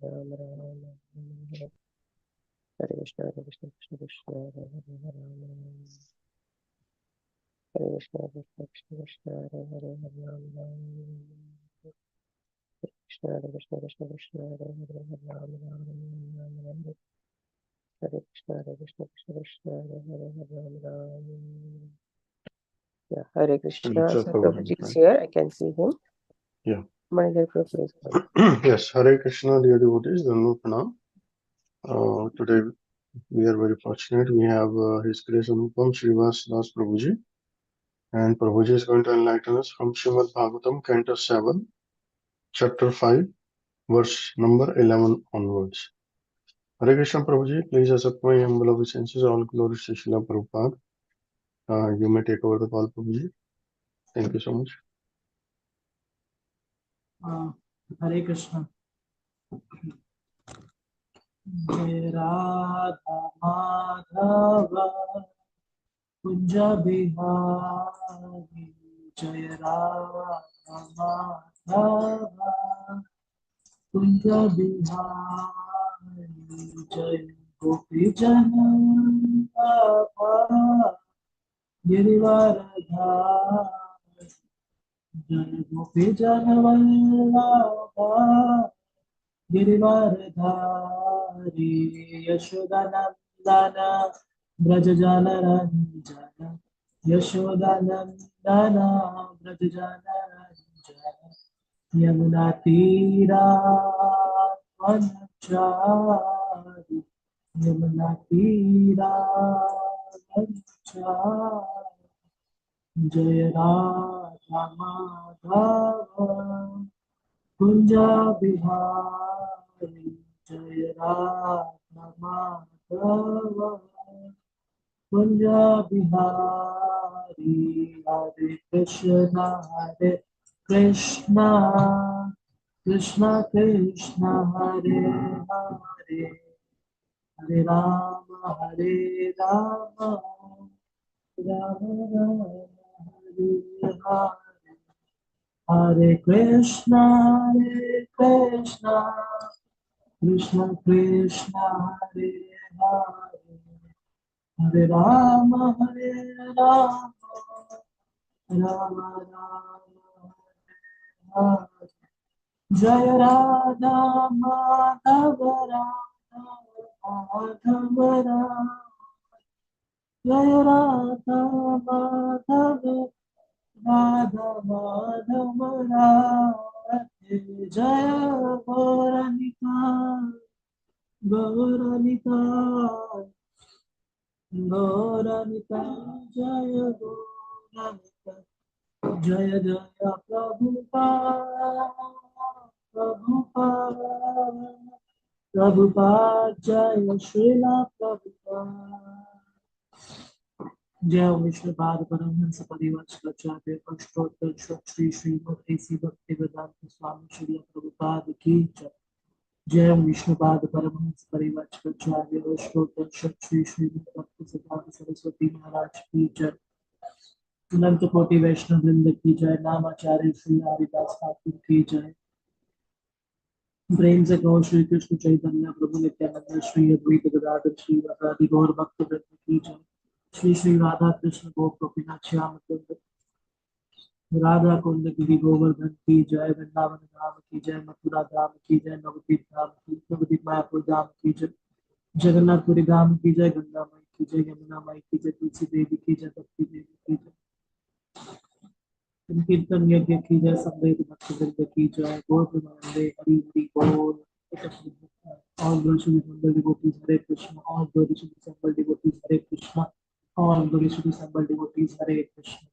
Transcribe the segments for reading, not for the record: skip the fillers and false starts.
Ram Ram Hare Krishna Krishna Krishna Hare Hare Hare Krishna Krishna Krishna Hare Hare Ram Ram Krishna Krishna Krishna Krishna Hare Hare Ram Ram Hare Krishna Krishna Krishna Hare Hare Ram Ram. Yeah, Hare Krishna. So Prabhuji is here. I can see him. Yeah. Manager, please. Yes, Hare Krishna, dear devotees, Anupam. Today we are very fortunate. We have His Grace Anupam Srivas Das Prabhuji, and Prabhuji is going to enlighten us from Srimad Bhagavatam, Canto 7, Chapter 5, verse number 11 onwards. Hare Krishna, Prabhuji, please accept my humble obeisances. All glories to Srila Prabhupada. You may take over the call, Prabhuji. Thank you so much. Hare Krishna. Jai Radha Madhava Kunja Bihari, Jai Radha Madhava Kunja Bihari, Jai Gopi Janandava Girivaradhari, Jai Gopi Janavallabha Girivaradhari, Yashodanandana Brajajana Ranjana, Yashodanandana Brajajana Ranjana, Yamuna Tira Vanachari, Yamuna Tira Vanachari, Jaya Radha Madhava Kunja Bihari, Jaya Radha Madhava Kunja Bihari, Hare Krishna, Krishna Krishna, Hare Hare, Hare Rama, Rama Rama, Hare Hare. Hare Krishna, Krishna Krishna, Hare Hare, Hare Rama, Rama Rama, Hare. Jaya Radha Madhava Radha Jaya Radha Madhava Radha Madhava Radhe, Jaya Gauranika Jaya Gauranika, Jaya Jaya Prabhupada, Jaya Srila Prabhupada. जय विष्णुपाद परमहंस परिवत्सलाचार्य अष्टोत्तर श्री श्रीमद ऐसी भक्ति वेदांत स्वामी श्री प्रभुपाद की जय। जय विष्णुपाद परमहंस परिवत्सलाचार्य अष्टोत्तर श्री श्रीमद भक्ति सिद्धांत सरस्वती महाराज की जय। अनंत कोटि वैष्णव वृंद की जय। नामाचार्य श्री हरिदास ठाकुर की जय। प्रेम से कहो श्री कृष्ण चैतन्य प्रभु नित्यानंद श्री अद्वैत गदाधर श्री राधादि गौर भक्त वृंद की जय। श्री श्री राधा कृष्ण गोपिनाथ श्याम कुंद राधा कुंद गिरि गोवर्धन की जय। वृंदावन धाम की जय। मथुरा धाम की जय। नवदीप धाम की नवदीप मायापुर धाम की जय। जगन्नाथपुरी धाम की जय। गंगा माई की जय। यमुना माई की जय। तुलसी देवी की जय। भक्ति देवी की जय। कीर्तन यज्ञ की जय। संवेद भक्त वृंद की जय। गौर प्रेमानंदे हरि हरि बोल। All glory to the humble devotees, Hare Krishna. All glory to the humble devotees, Hare Krishna. All glory to the humble devotees, Hare Krishna.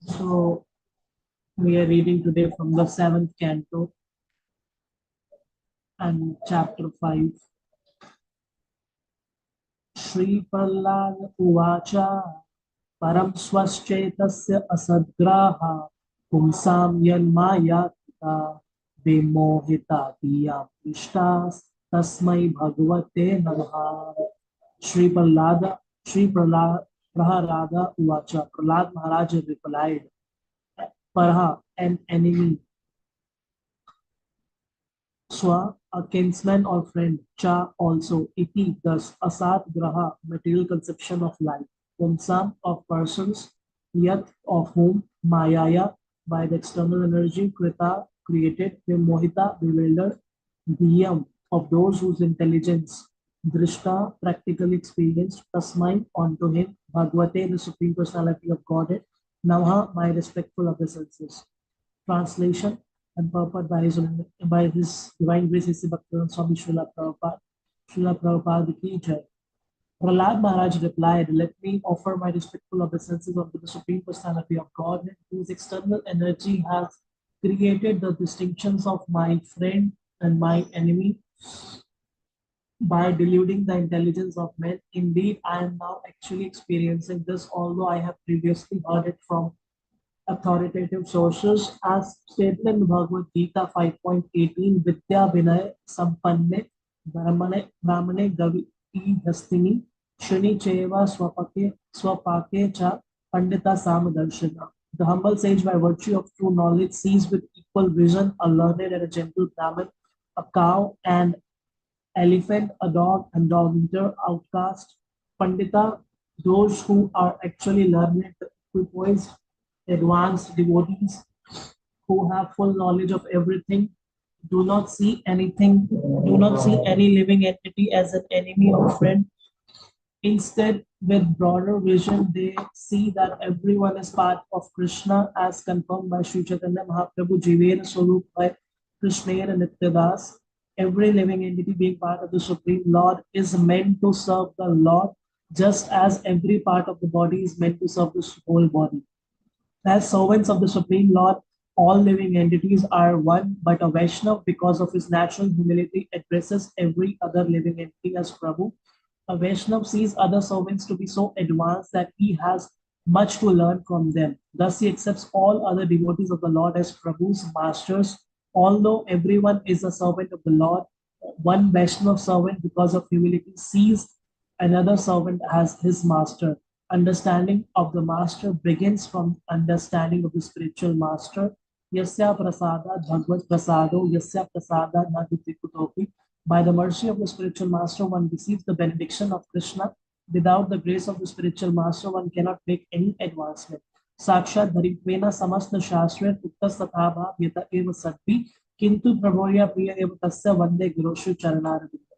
So we are reading today from the 7th canto and chapter 5. Shri Prahlad Uvacha Param Swascetasya Asadgraha Pumsam Yanmayata Vimohita Diyam Prishtas Tasmai Bhagavate Namaha. Shri Prahlada Prahlada Uvacha. Prahlad Maharaj replied, Parha, an enemy Swa, a kinsman or friend. Cha, also. Iti, thus. Asat, graha, material conception of life. Pumsam, of persons. Yat, of whom. Mayaya, by the external energy. Krita, created. Vimohita, bewildered. Dhyam, of those whose intelligence. Drishta, practically experienced. Tasmai, onto him. Bhagavate, the Supreme Personality of Godhead. Namaha, my respectful obeisances. Translation and purport by His Divine Grace His Bhaktivedanta Swami Srila Prabhupada. Srila Prabhupada ki jai. Prahlad Maharaj replied, let me offer my respectful obeisances unto the Supreme Personality of God, whose external energy has created the distinctions of my friend and my enemy by deluding the intelligence of men. Indeed, I am now actually experiencing this, although I have previously heard it from authoritative sources, as stated in Bhagavad Gita 5.18, Vidya Vinay Sampanne Brahmane Gavi Hastini Shuni Cheva Swapake Cha Pandita Samadarshana. The humble sage, by virtue of true knowledge, sees with equal vision a learned and a gentle Brahmin, a cow and elephant, a dog and dog eater, outcast. Pandita, those who are actually learned, poised, advanced devotees who have full knowledge of everything, do not see any living entity as an enemy or friend. Instead, with broader vision, they see that everyone is part of Krishna, as confirmed by Sri Chaitanya Mahaprabhu, Jiver Swarup by Krishna and Nityadas. Every living entity being part of the Supreme Lord is meant to serve the Lord, just as every part of the body is meant to serve the whole body. As servants of the Supreme Lord, all living entities are one, but a Vaishnav, because of his natural humility, addresses every other living entity as Prabhu. A Vaishnav sees other servants to be so advanced that he has much to learn from them. Thus, he accepts all other devotees of the Lord as Prabhu's masters. Although everyone is a servant of the Lord, one Vaishnav servant, because of humility, sees another servant as his master. Understanding of the master begins from understanding of the spiritual master. Yasya prasada bhagavad prasado yasya prasada nadutikutopi. By the mercy of the spiritual master, one receives the benediction of Krishna. Without the grace of the spiritual master, one cannot make any advancement. Sakshat Dharitvena Samasta Shastra Uttas Tathaba Yata Eva Satvi Kintu Prabhoya Priya Eva Tasya Vande Gurushu Charanaravinda.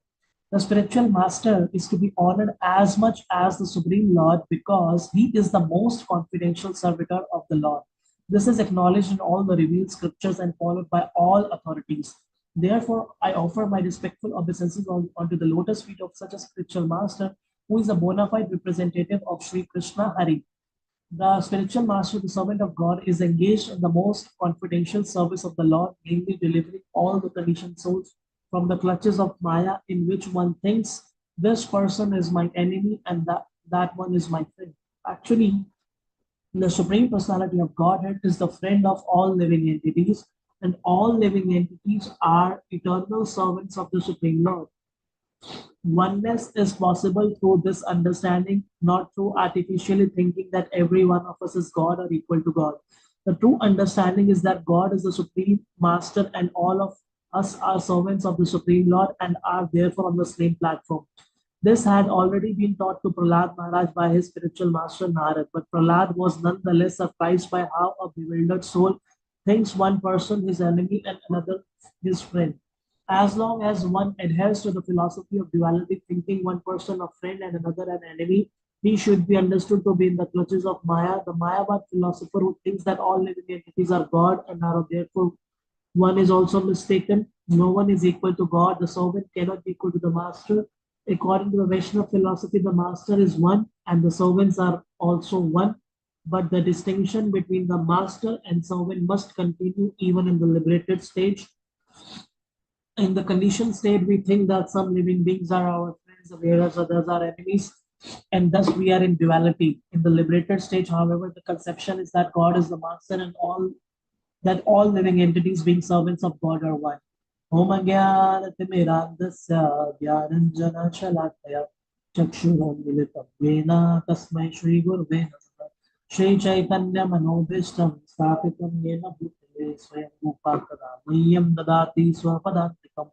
The spiritual master is to be honored as much as the Supreme Lord, because he is the most confidential servitor of the Lord. This is acknowledged in all the revealed scriptures and followed by all authorities. Therefore, I offer my respectful obeisances onto the lotus feet of such a spiritual master, who is a bona fide representative of Sri Krishna Hari. The spiritual master, the servant of God, is engaged in the most confidential service of the Lord, namely delivering all the conditioned souls from the clutches of Maya, in which one thinks this person is my enemy and that one is my friend. Actually, the Supreme Personality of Godhead is the friend of all living entities, and all living entities are eternal servants of the Supreme Lord. Oneness is possible through this understanding, not through artificially thinking that every one of us is God or equal to God. The true understanding is that God is the Supreme Master and all of us are servants of the Supreme Lord and are therefore on the same platform. This had already been taught to Prahlad Maharaj by his spiritual master Narad, but Prahlad was nonetheless surprised by how a bewildered soul thinks one person his enemy and another his friend. As long as one adheres to the philosophy of duality, thinking one person a friend and another an enemy, he should be understood to be in the clutches of Maya, the Mayavad philosopher who thinks that all living entities are God and are therefore one is also mistaken. No one is equal to God. The servant cannot be equal to the master. According to the Vaishnava philosophy, the master is one and the servants are also one. But the distinction between the master and servant must continue even in the liberated stage. In the conditioned state, we think that some living beings are our friends, whereas others are enemies, and thus we are in duality. In the liberated stage, however, the conception is that God is the master and all living entities being servants of God are one. Om Jnanatimirandasya Dhyaranjana Shalakaya Chakshuram Militam Vena Tasmai Shri Gurve Namaha Shri Chaitanya Manobishtam Sthapitam Yena Bhutale Swayam Rupa Kada Mayyam Dadati Swapadantika Anupam.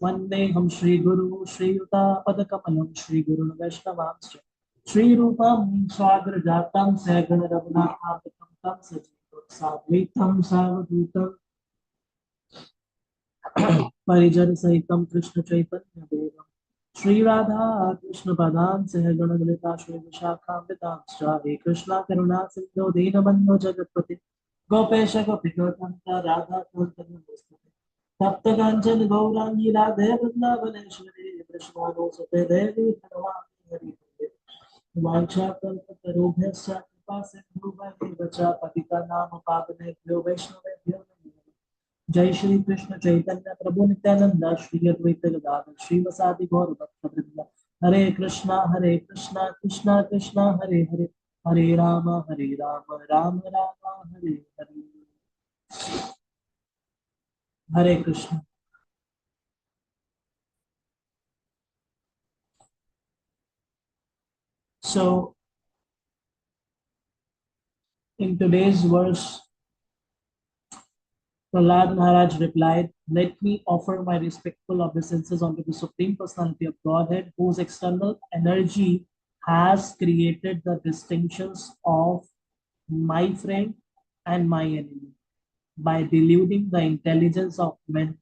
Vandeham Shri Guru Shri Yuta Padakamalam Shri Guru Vaishnavamscha Shri Rupam Swagrajatam Sagana Raghunathatam Tam Sajitam Sadvaitam Savadutam Parijan Sahitam Krishna Chaitanya Devam Shri Radha Krishna Padan Sahagana Galita Shri Vishakhamritam Hare Krishna Karuna Sindhu Dinabandhu Jagatpati Gopesha Gopikotanta Radha Kunta Namaste Tapta Kanchan Gaurangi Radhe Vrindavaneshwari Krishna Sute Devi Bhagavani Hari Vancha Kalpatarubhyasya Kripa Sindhu Vacha Patita Nama Pavanebhyo Vaishnavebhyo Jai Shri Krishna Chaitanya Prabhu Nityananda Shri Advaita Gadadhar Srivasadi Gaur Bhaktavrinda Hare Krishna Krishna Krishna Hare Hare Hare Rama Rama Rama Hare Hare Hare Krishna. So, in today's verse, Prahlad Maharaj replied, "Let me offer my respectful obeisances unto the Supreme Personality of Godhead, whose external energy has created the distinctions of my friend and my enemy by deluding the intelligence of men.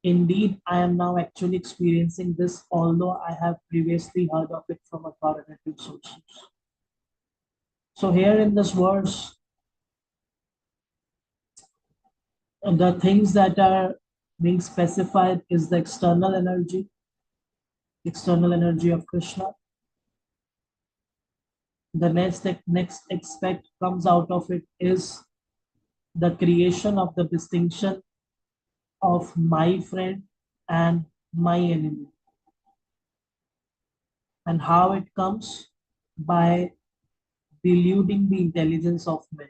Indeed, I am now actually experiencing this, although I have previously heard of it from authoritative sources." So, here in this verse, the things that are being specified is the external energy of Krishna. The next aspect comes out of it is the creation of the distinction of my friend and my enemy, and how it comes by deluding the intelligence of men.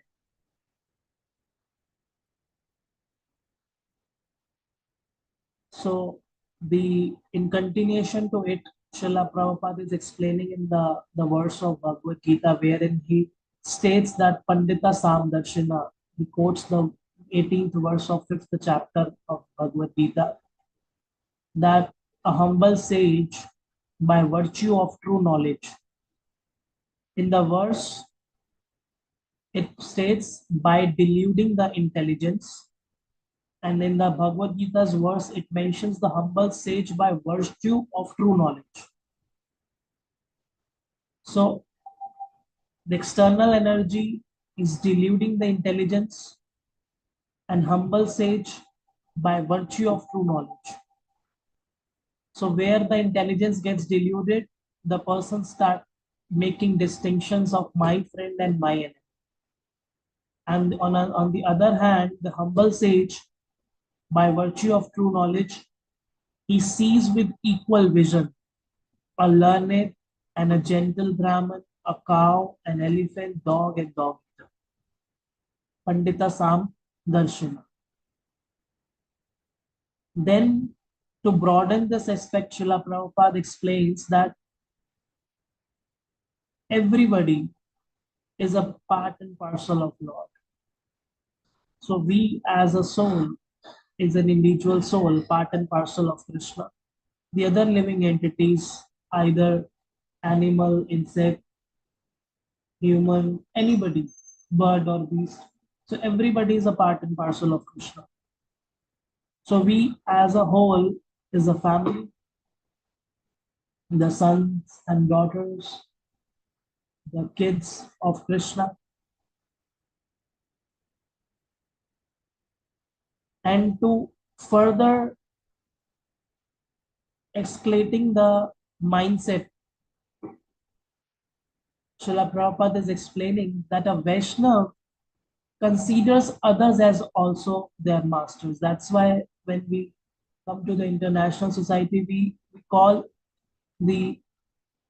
So, in continuation to it, Srila Prabhupada is explaining in the verse of Bhagavad Gita, wherein he states that Pandita Samdarshina, he quotes the 18th verse of 5th chapter of Bhagavad Gita, that a humble sage, by virtue of true knowledge, in the verse it states by deluding the intelligence, and in the Bhagavad Gita's verse it mentions the humble sage by virtue of true knowledge. So the external energy is deluding the intelligence, and humble sage by virtue of true knowledge. So where the intelligence gets deluded, the person start making distinctions of my friend and my enemy. And on the other hand, the humble sage, by virtue of true knowledge, he sees with equal vision a learned and a gentle Brahman, a cow, an elephant, dog, and dog eater. Pandita Sam Darshana. Then, to broaden this aspect, Srila Prabhupada explains that everybody is a part and parcel of Lord. So we as a soul is an individual soul, part and parcel of Krishna. The other living entities, either animal, insect, human, anybody, bird or beast. So everybody is a part and parcel of Krishna. So we as a whole is a family, the sons and daughters, the kids of Krishna. And to further escalating the mindset, Srila Prabhupada is explaining that a Vaishnav considers others as also their masters. That's why when we come to the international society, we call the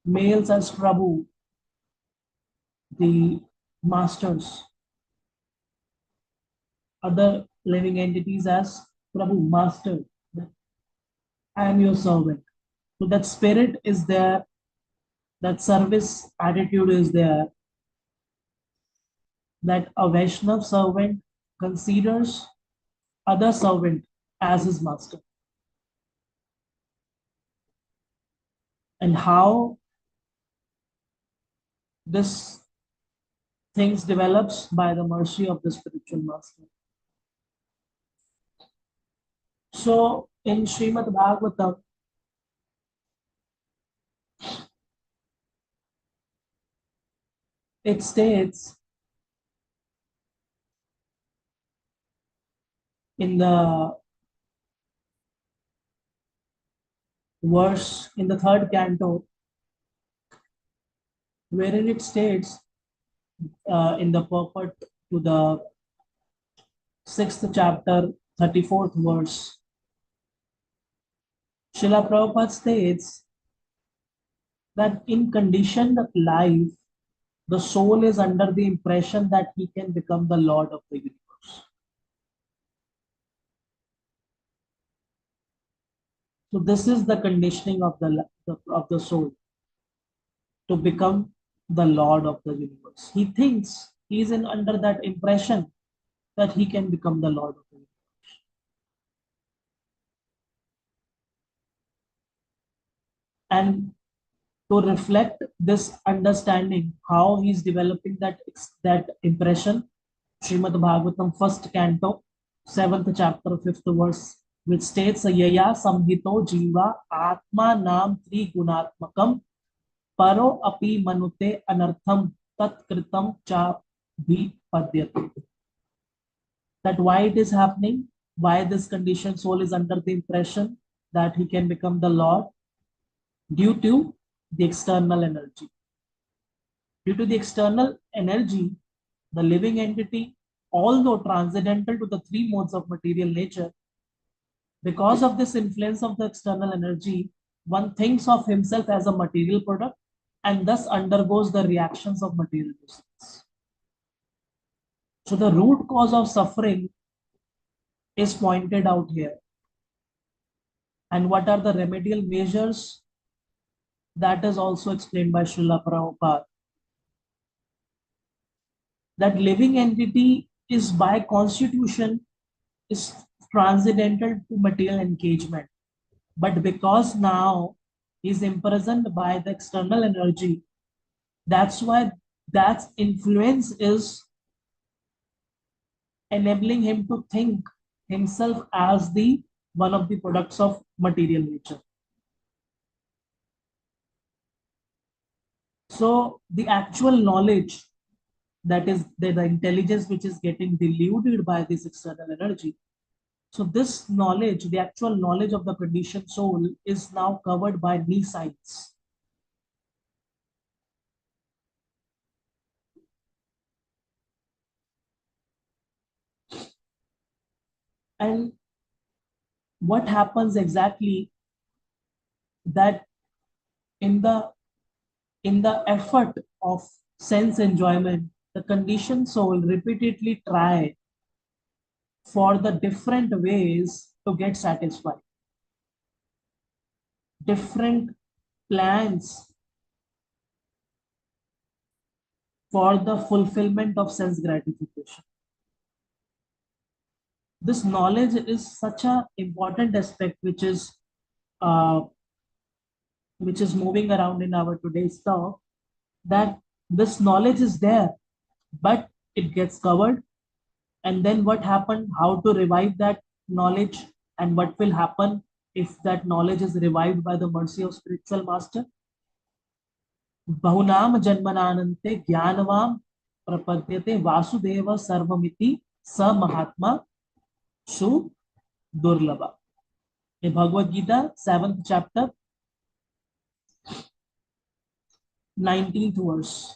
males as Prabhu, the masters, other living entities as Prabhu, master. I am your servant. So that spirit is there, that service attitude is there, that a Vaishnav servant considers other servant as his master. and how this things develops by the mercy of the spiritual master. So in Srimad Bhagavatam, it states in the verse in the third canto, wherein it states in the purport to the 6th chapter, 34th verse, Srila Prabhupada states that in conditioned life, the soul is under the impression that he can become the Lord of the universe. So this is the conditioning of the soul to become the Lord of the universe. He thinks he is under that impression that he can become the Lord of the universe. And to reflect this understanding, how he's developing that impression, Srimad Bhagavatam, first canto, 7th chapter, 5th verse, which states, Yaya samhito jiva atma nam tri gunatmakam paro api manute anartham tat kritam cha bhi padyate. That why it is happening, why this conditioned soul is under the impression that he can become the Lord, due to the external energy. Due to the external energy, the living entity, although transcendental to the three modes of material nature, because of this influence of the external energy, one thinks of himself as a material product and thus undergoes the reactions of material existence. So the root cause of suffering is pointed out here. And what are the remedial measures? That is also explained by Srila Prabhupada. That living entity is by constitution is transcendental to material engagement. But because now he's imprisoned by the external energy, that's why that influence is enabling him to think himself as the one of the products of material nature. So the actual knowledge, that is the intelligence which is getting deluded by this external energy. So this knowledge, the actual knowledge of the conditioned soul, is now covered by knee science. And what happens exactly, that in the effort of sense enjoyment, the conditioned soul repeatedly try for the different ways to get satisfied, different plans for the fulfillment of sense gratification. This knowledge is such an important aspect uh, which is moving around in our today's talk, that this knowledge is there, but it gets covered. And then what happened, how to revive that knowledge, and what will happen if that knowledge is revived by the mercy of spiritual master? Bahunam janmananante jnanavam prapadyate vasudeva sarvamiti sa mahatma su durlabha. In Bhagavad Gita, 7th chapter, 19th verse.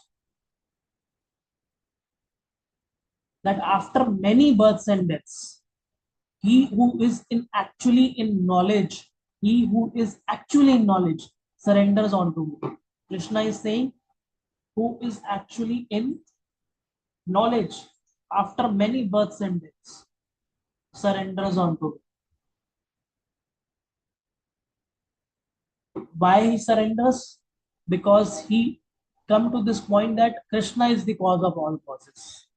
That after many births and deaths, he who is actually in knowledge, he who is actually in knowledge surrenders onto me. Krishna is saying, who is actually in knowledge after many births and deaths surrenders onto me. Why he surrenders? Because he come to this point that Krishna is the cause of all causes.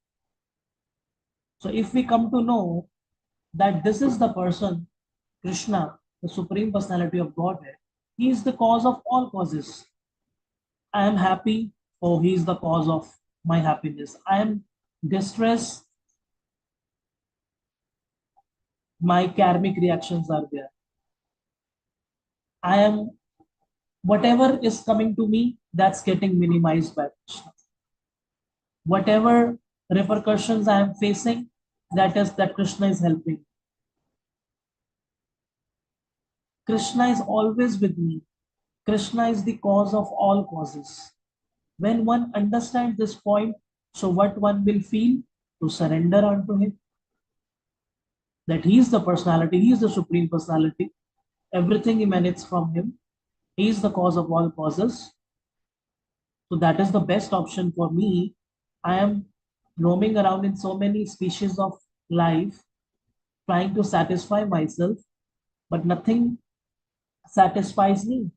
So if we come to know that this is the person, Krishna, the Supreme Personality of Godhead, He is the cause of all causes. I am happy, oh, he is the cause of my happiness. I am distressed, my karmic reactions are there. I am, whatever is coming to me, that's getting minimized by Krishna. Whatever repercussions I am facing, that Krishna is helping. Krishna is always with me. Krishna is the cause of all causes. When one understands this point, so what one will feel? To surrender unto him. That he is the personality, he is the supreme personality. Everything emanates from him. He is the cause of all causes. So that is the best option for me. I am roaming around in so many species of life, trying to satisfy myself, but nothing satisfies me.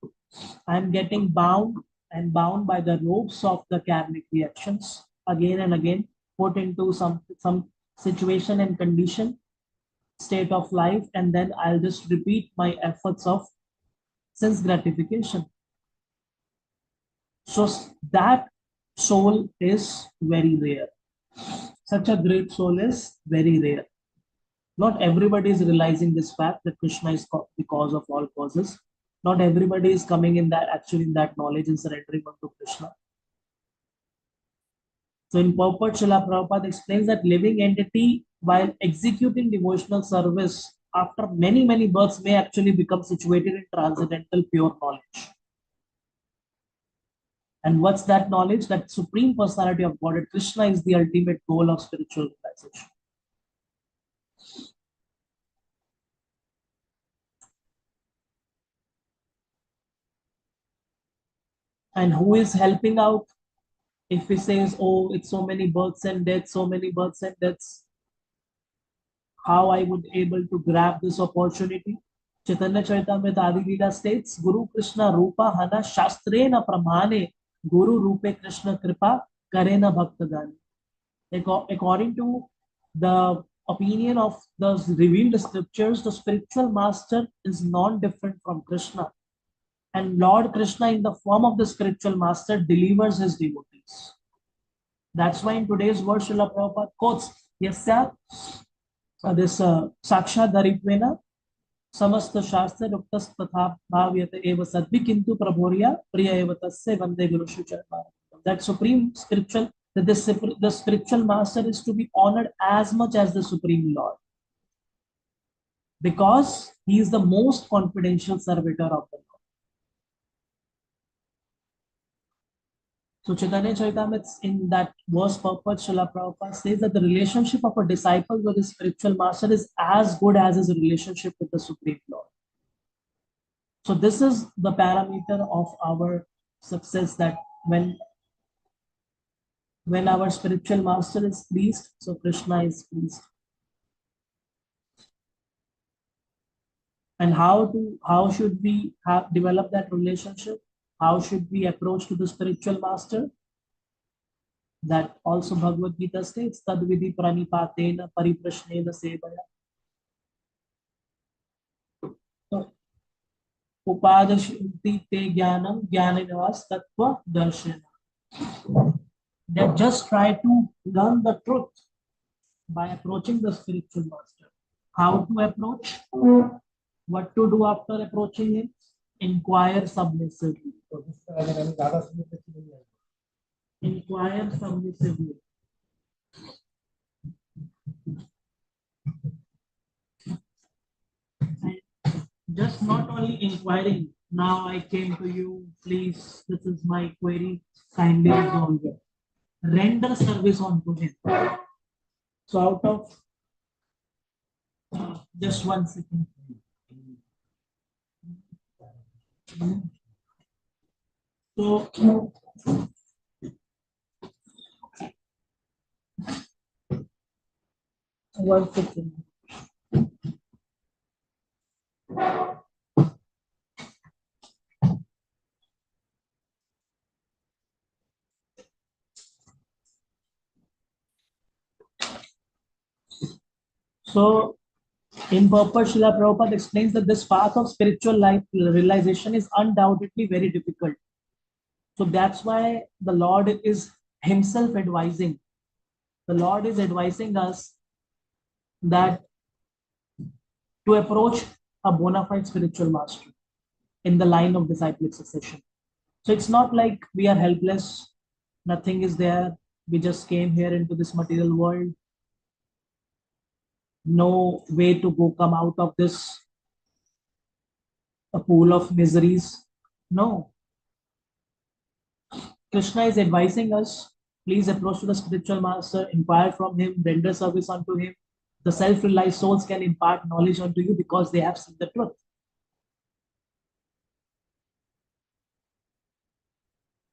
I am getting bound and bound by the ropes of the karmic reactions again and again, put into some situation and condition, state of life, and then I'll just repeat my efforts of sense gratification. So that soul is very rare. Such a great soul is very rare. Not everybody is realizing this fact that Krishna is the cause of all causes. Not everybody is coming in that actually in that knowledge and surrendering unto Krishna. So in purport, Srila Prabhupada explains that living entity, while executing devotional service after many, many births, may actually become situated in transcendental pure knowledge. And what's that knowledge? That supreme personality of Godhead, Krishna, is the ultimate goal of spiritual realization. And who is helping out? If he says, oh, it's so many births and deaths, so many births and deaths, how I would able to grab this opportunity? Chaitanya Charitamrita Adi Leela states, Guru Krishna Rupa Hana Shastrena Pramane Guru Rupe Krishna Kripa Karena Bhaktagani. According to the opinion of the revealed scriptures, the spiritual master is non-different from Krishna. And Lord Krishna, in the form of the spiritual master, delivers his devotees. That's why in today's word, Srila Prabhupada quotes, Yasya, this Saksha Daritvena, Samasta Shastra Ruktas Tatha Bhavyata Eva Sadvi Kintu Prabhurya Priya Eva Tasya Vande Guru Shuchar. That supreme spiritual, that the spiritual master is to be honored as much as the supreme Lord. Because he is the most confidential servitor of the Lord. So Chaitanya Charitamrita, in that verse purpose, Srila Prabhupada says that the relationship of a disciple with his spiritual master is as good as his relationship with the Supreme Lord. So this is the parameter of our success, that when our spiritual master is pleased, so Krishna is pleased. And how should we develop that relationship? How should we approach to the spiritual master? That also Bhagavad Gita states, Tadvidi pranipatena pariprashnena sevaya. So, Upadashanti te jnanam jnanavas tattva darshana. That just try to learn the truth by approaching the spiritual master. How to approach? What to do after approaching him? Inquire submissively. Inquire submissively. And just not only inquiring, now I came to you, please, this is my query, kindly resolve it. Render service unto him. So out of just 1 second. So 1 second. So In purpose, Srila Prabhupada explains that this path of spiritual life realization is undoubtedly very difficult. So that's why the Lord is himself advising. The Lord is advising us that to approach a bona fide spiritual master in the line of disciplic succession. So it's not like we are helpless, nothing is there, we just came here into this material world, no way to go come out of this a pool of miseries. No, Krishna is advising us, please approach to the spiritual master, inquire from him, render service unto him. The self-realized souls can impart knowledge unto you because they have seen the truth.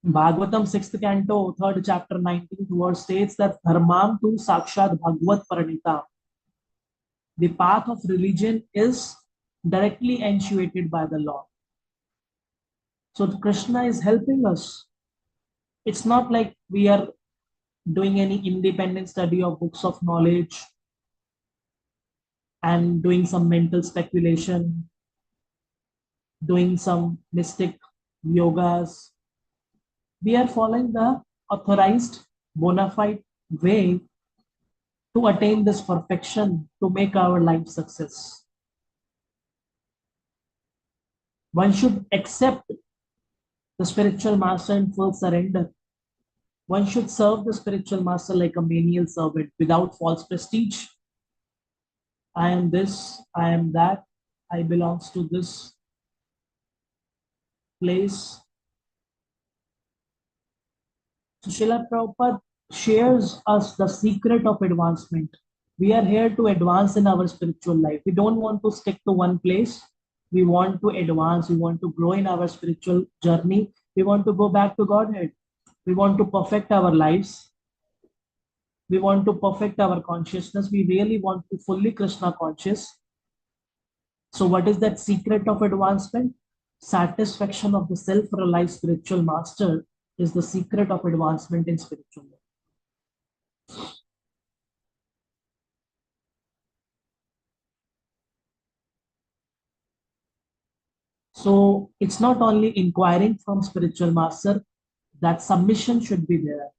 Bhagavatam 6th canto, 3rd chapter, 19th verse states that Dharmam tu sakshat bhagavad paranita. The path of religion is directly initiated by the Lord. So Krishna is helping us. It's not like we are doing any independent study of books of knowledge and doing some mental speculation, doing some mystic yogas. We are following the authorized bona fide way to attain this perfection, to make our life success. One should accept the spiritual master in full surrender. One should serve the spiritual master like a menial servant without false prestige. I am this, I am that, I belongs to this place. So Srila Prabhupada shares us the secret of advancement. We are here to advance in our spiritual life. We don't want to stick to one place. We want to advance. We want to grow in our spiritual journey. We want to go back to Godhead. We want to perfect our lives. We want to perfect our consciousness. We really want to fully Krishna conscious. So what is that secret of advancement? Satisfaction of the self-realized spiritual master is the secret of advancement in spiritual life. So it's not only inquiring from spiritual master, that submission should be there.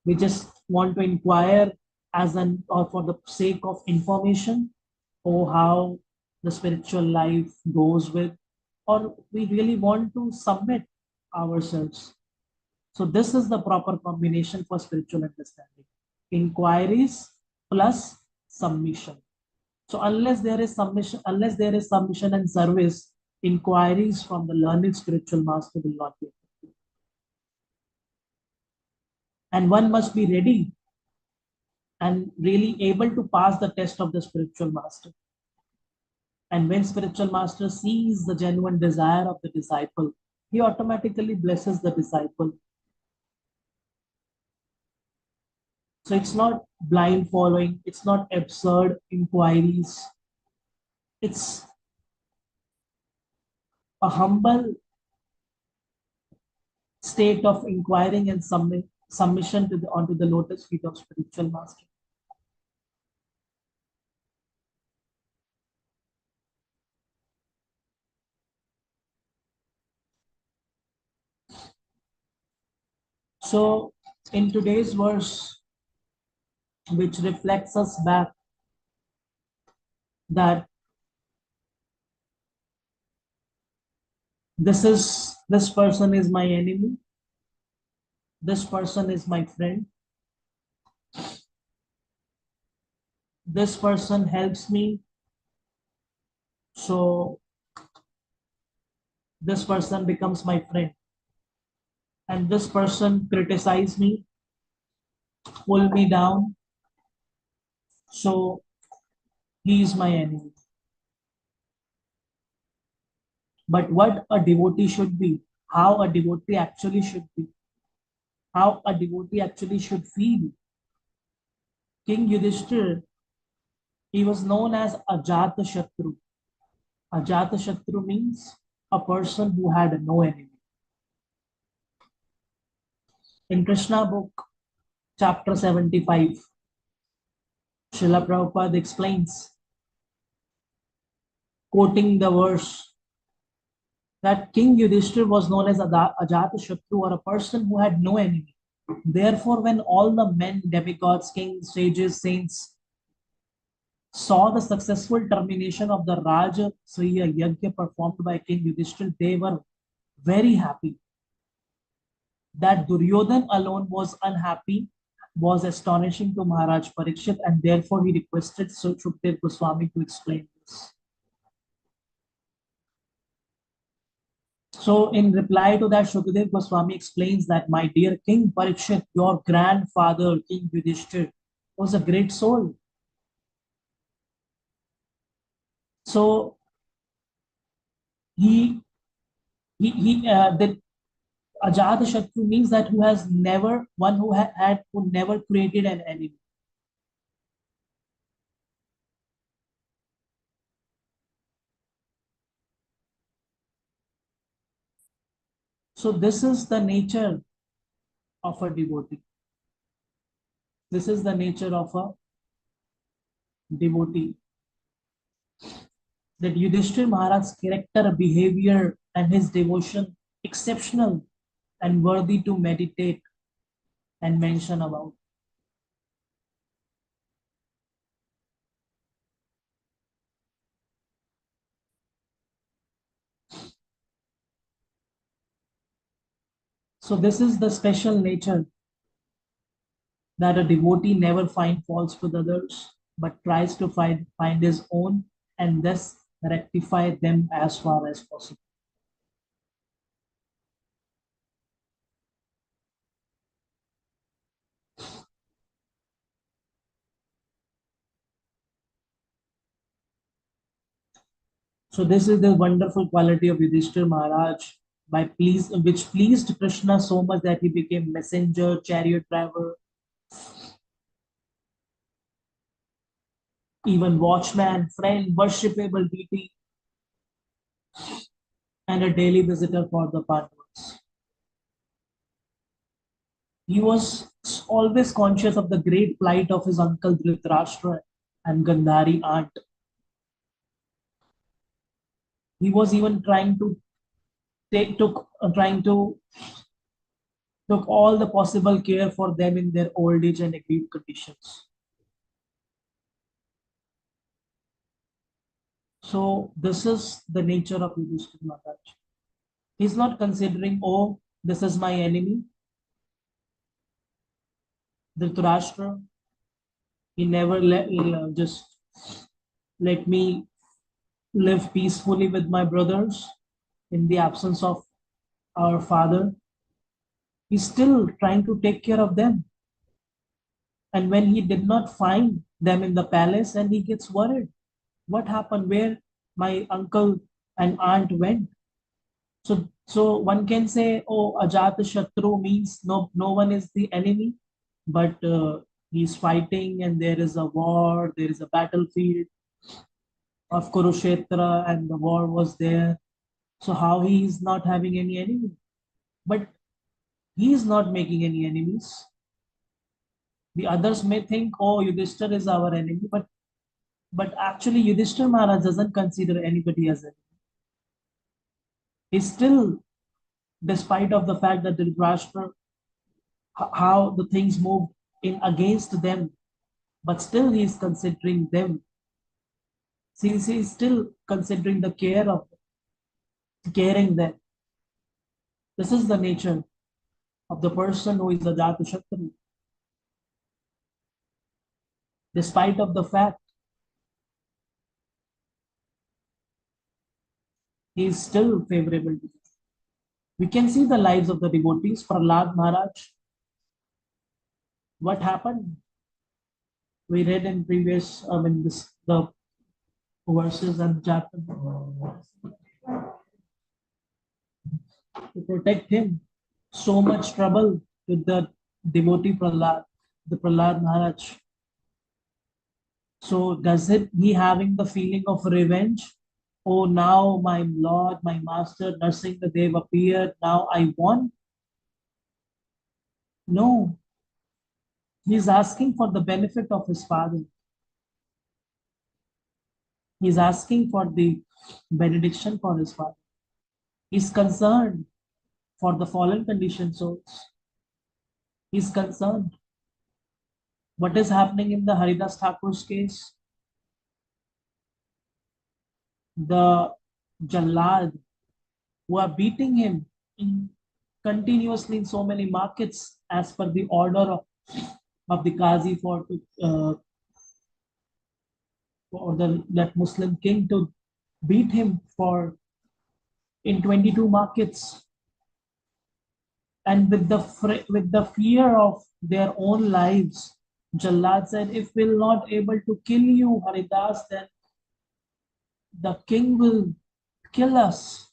We just want to inquire as an or for the sake of information, or how the spiritual life goes with, or we really want to submit ourselves. So this is the proper combination for spiritual understanding. Inquiries plus submission. So unless there is submission and service, inquiries from the learned spiritual master will not be effective. And one must be ready and really able to pass the test of the spiritual master. And when spiritual master sees the genuine desire of the disciple, he automatically blesses the disciple. So it's not blind following, it's not absurd inquiries. It's a humble state of inquiring and submission to onto the lotus feet of spiritual master. So in today's verse, which reflects us back that this person is my enemy, this person is my friend, this person helps me, so this person becomes my friend, and this person criticizes me, pull me down, so he is my enemy. But what a devotee should be, how a devotee actually should be, how a devotee actually should feel. King Yudhishthir, he was known as Ajata Shatru. Ajata Shatru means a person who had no enemy. In Krishna book, chapter 75, Srila Prabhupada explains quoting the verse that King Yudhishthir was known as Ajatashatru, or a person who had no enemy. Therefore, when all the men, demigods, kings, sages, saints saw the successful termination of the Rajasuya Yajna performed by King Yudhishthir, they were very happy. That Duryodhan alone was unhappy was astonishing to Maharaj Parikshit, and therefore he requested Shukdev Goswami to explain this. So in reply to that, Shukdev Goswami explains that, my dear King Parikshit, your grandfather, King Yudhishthir, was a great soul. So the Ajatashatru means that who has never, one who who never created an enemy. So this is the nature of a devotee. This is the nature of a devotee. That Yudhishthir Maharaj's character, behavior, and his devotion exceptional and worthy to meditate and mention about. So this is the special nature, that a devotee never finds faults with others, but tries to find his own and thus rectify them as far as possible. So this is the wonderful quality of Yudhishthir Maharaj, which pleased Krishna so much that he became messenger, chariot driver, even watchman, friend, worshipable deity, and a daily visitor for the Pandavas. He was always conscious of the great plight of his uncle Dhritarashtra and Gandhari aunt. He was even trying to took all the possible care for them in their old age and acute conditions. So this is the nature of Yudhishthira Maharaj. He's not considering, oh, this is my enemy, Dhritarashtra. He never just let me live peacefully with my brothers in the absence of our father. He's still trying to take care of them. And when he did not find them in the palace, and he gets worried. What happened? Where my uncle and aunt went? So one can say, oh, Ajata Shatru means no one is the enemy, but he's fighting, and there is a war, there is a battlefield of Kurukshetra, and the war was there. So how he is not having any enemy? But he is not making any enemies. The others may think, oh, Yudhishthir is our enemy, but actually Yudhishthir Maharaj doesn't consider anybody as enemy. He's still, despite of the fact that Dhritarashtra, how the things moved in against them, but still he's considering them. Since he's still considering the caring them. This is the nature of the person who is a Jatashatru. Despite of the fact, he is still favorable to them. We can see the lives of the devotees. Prahlad Maharaj, what happened? We read in previous, the verses and chapter. To protect him, so much trouble with the devotee Prahlad, the Prahlad Maharaj. So does he having the feeling of revenge? Oh, now my Lord, my Master, Narsingadev appeared, now I won? No. He is asking for the benefit of his father. He's asking for the benediction for his father. He's concerned for the fallen conditioned souls. He's concerned. What is happening in the Haridas Thakur's case? The Jallad who are beating him continuously in so many markets as per the order of the Qazi for that Muslim king to beat him for in 22 markets. And with the fear of their own lives, Jallad said, if we're not able to kill you, Haridas, then the king will kill us.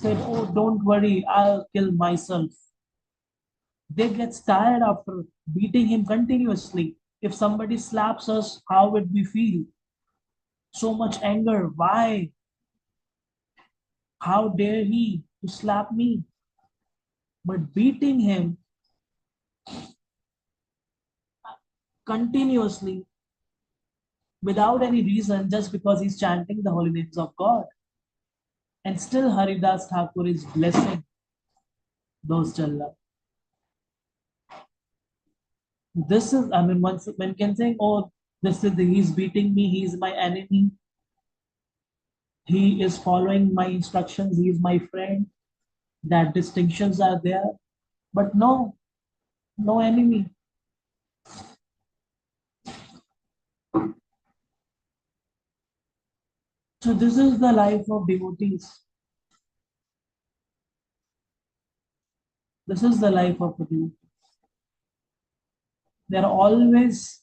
Said, oh, don't worry, I'll kill myself. They get tired after beating him continuously. If somebody slaps us, how would we feel? So much anger. Why? How dare he to slap me? But beating him continuously without any reason, just because he's chanting the holy names of God. And still Haridas Thakur is blessing those Jalla. This is, I mean, one can say, oh, he's beating me, he's my enemy. He is following my instructions, he is my friend. That distinctions are there. But no enemy. So this is the life of devotees. This is the life of a devotee. They are always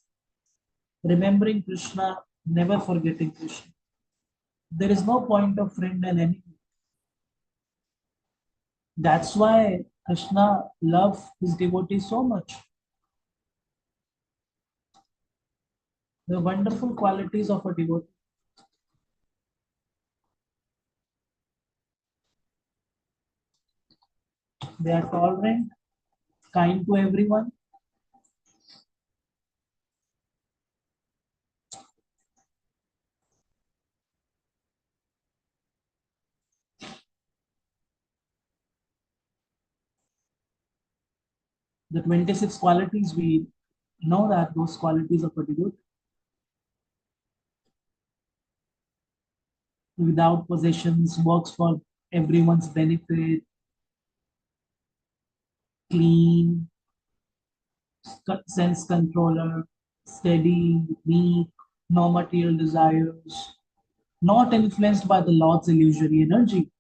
remembering Krishna, never forgetting Krishna. There is no point of friend and enemy. That's why Krishna loves his devotees so much. The wonderful qualities of a devotee. They are tolerant, kind to everyone. The 26 qualities, we know that those qualities of a devotee. Without possessions, works for everyone's benefit, clean, sense controller, steady, meek, no material desires, not influenced by the Lord's illusory energy.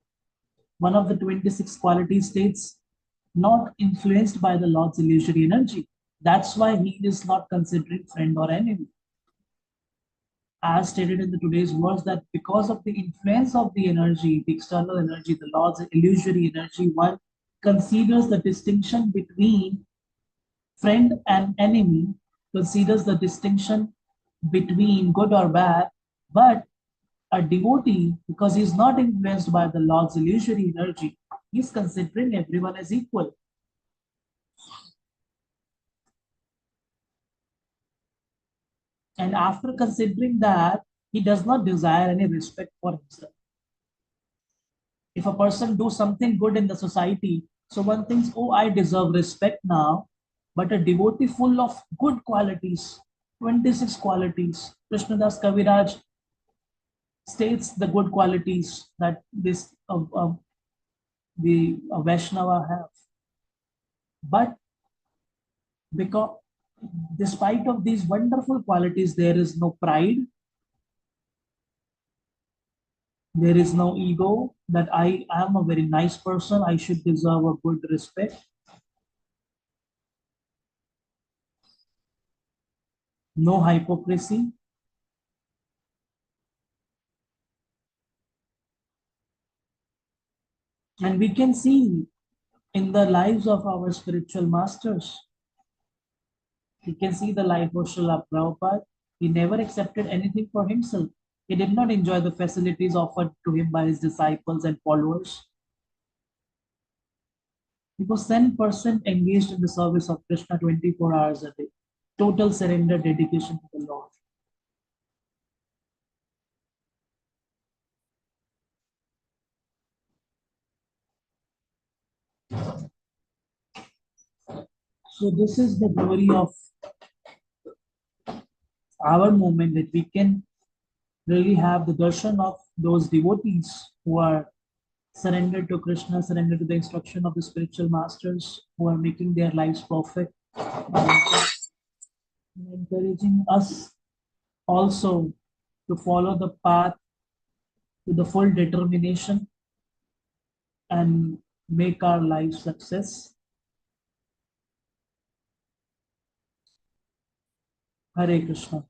One of the 26 qualities states, not influenced by the Lord's illusory energy. That's why he is not considering friend or enemy. As stated in the today's verse, that because of the influence of the energy, the external energy, the Lord's illusory energy, one considers the distinction between friend and enemy, considers the distinction between good or bad, but a devotee, because he is not influenced by the Lord's illusory energy, he is considering everyone as equal. And after considering that, he does not desire any respect for himself. If a person do something good in the society, so one thinks, oh, I deserve respect now. But a devotee full of good qualities, 26 qualities, Krishnadas Kaviraj states the good qualities that the Vaishnava have. But because despite of these wonderful qualities, there is no pride, there is no ego that I am a very nice person, I should deserve a good respect. No hypocrisy. And we can see in the lives of our spiritual masters, we can see the life of Srila Prabhupada. He never accepted anything for himself. He did not enjoy the facilities offered to him by his disciples and followers. He was 10% engaged in the service of Krishna 24 hours a day. Total surrender, dedication to the Lord. So this is the glory of our movement, that we can really have the darshan of those devotees who are surrendered to Krishna, surrendered to the instruction of the spiritual masters, who are making their lives perfect, and encouraging us also to follow the path to the full determination and make our life success. Hare Krishna.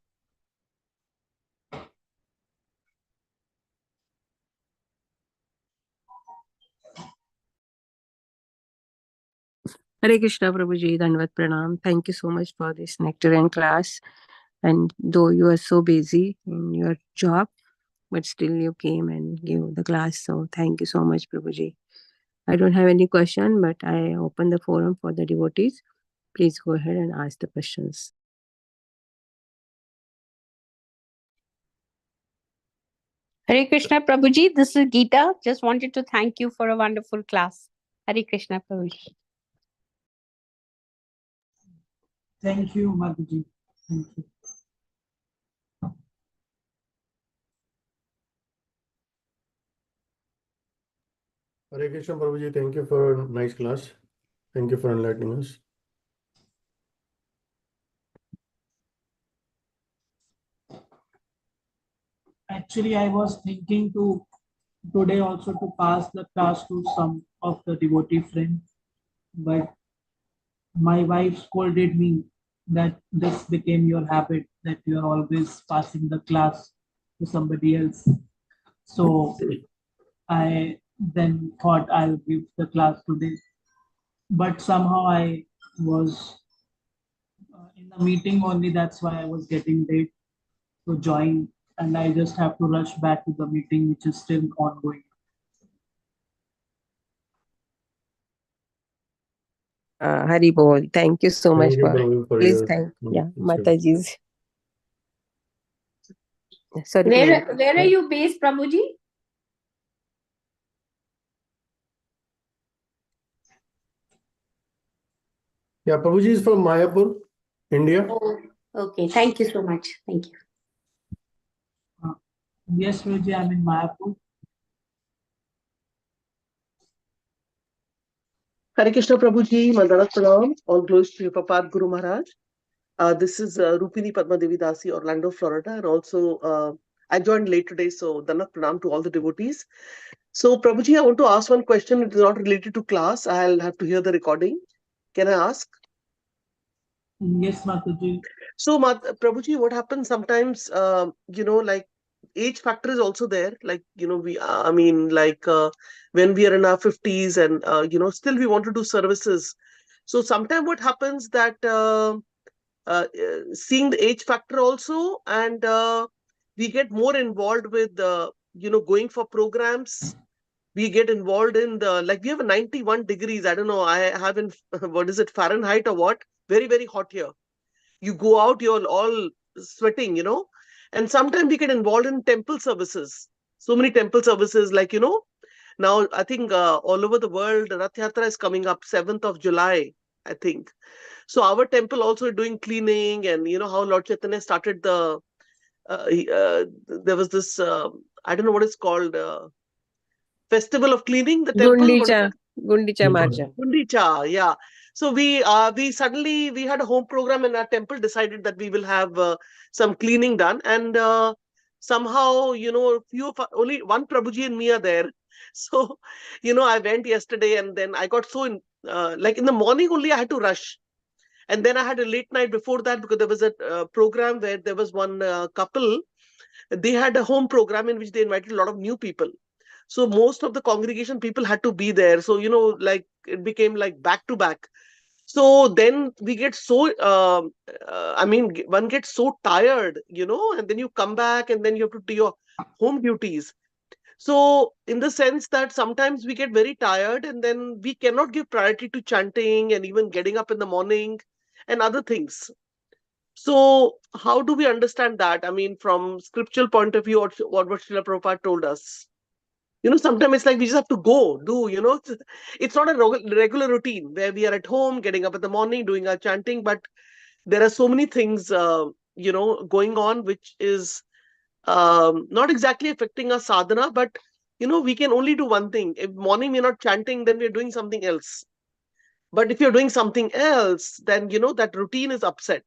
Hare Krishna, Prabhuji, Dandavat Pranam. Thank you so much for this nectarian class. And though you are so busy in your job, but still you came and gave the class. So thank you so much, Prabhuji. I don't have any question, but I open the forum for the devotees. Please go ahead and ask the questions. Hare Krishna, Prabhuji. This is Geeta. Just wanted to thank you for a wonderful class. Hare Krishna, Prabhuji. Thank you, Madhuji. Thank you. Hare Krishna, Prabhuji. Thank you for a nice class. Thank you for enlightening us. Actually, I was thinking to today also to pass the class to some of the devotee friends, but my wife scolded me that this became your habit, that you are always passing the class to somebody else. So I then thought I'll give the class today, but somehow I was in the meeting only. That's why I was getting late to join, and I just have to rush back to the meeting, which is still ongoing. Hari Bol. Thank you so much Thank you, for. Prabhu, for Please your thank. Yeah, insight. Mataji's. Sorry. Where are you based, Prabhuji? Yeah, Prabhuji is from Mayapur, India. Oh, okay. Thank you so much. Thank you. Yes, Ruji, I'm in Mayapur. Hare Krishna Prabhuji, Mandarat Pranam, all glories to Prabhupada Guru Maharaj. This is Rupini Padma Devi Dasi, Orlando, Florida, and also I joined late today, so Dandavat Pranam to all the devotees. So Prabhuji, I want to ask one question. It is not related to class. I'll have to hear the recording. Can I ask? Yes, Mataji. So Prabhuji, what happens sometimes, like age factor is also there. Like, when we are in our 50s and, still we want to do services. So sometimes what happens that seeing the age factor also, and we get more involved with, going for programs. We get involved in we have a 91 degrees. I don't know. I have in, what is it, Fahrenheit or what? Very, very hot here. You go out, you're all sweating, and sometimes we get involved in temple services. So many temple services, now I think all over the world, Rath Yatra is coming up 7th of July, I think. So our temple also doing cleaning, and how Lord Chaitanya started there was this, I don't know what it's called, festival of cleaning the temple. Gundicha Marja. Gundicha, yeah. So we suddenly we had a home program in our temple, decided that we will have some cleaning done, and somehow only one Prabhuji and me are there. So I went yesterday, and then I got so in the morning only I had to rush, and then I had a late night before that, because there was a program where there was one couple. They had a home program in which they invited a lot of new people. So most of the congregation people had to be there. So, it became like back to back. So then we get so, one gets so tired, and then you come back and then you have to do your home duties. So in the sense that sometimes we get very tired, and then we cannot give priority to chanting and even getting up in the morning and other things. So how do we understand that? I mean, from scriptural point of view, what Srila Prabhupada told us? sometimes it's like we just have to go do, it's not a regular routine where we are at home, getting up in the morning, doing our chanting, but there are so many things, going on, which is not exactly affecting our sadhana, but, we can only do one thing. If morning we're not chanting, then we're doing something else. But if you're doing something else, then, that routine is upset.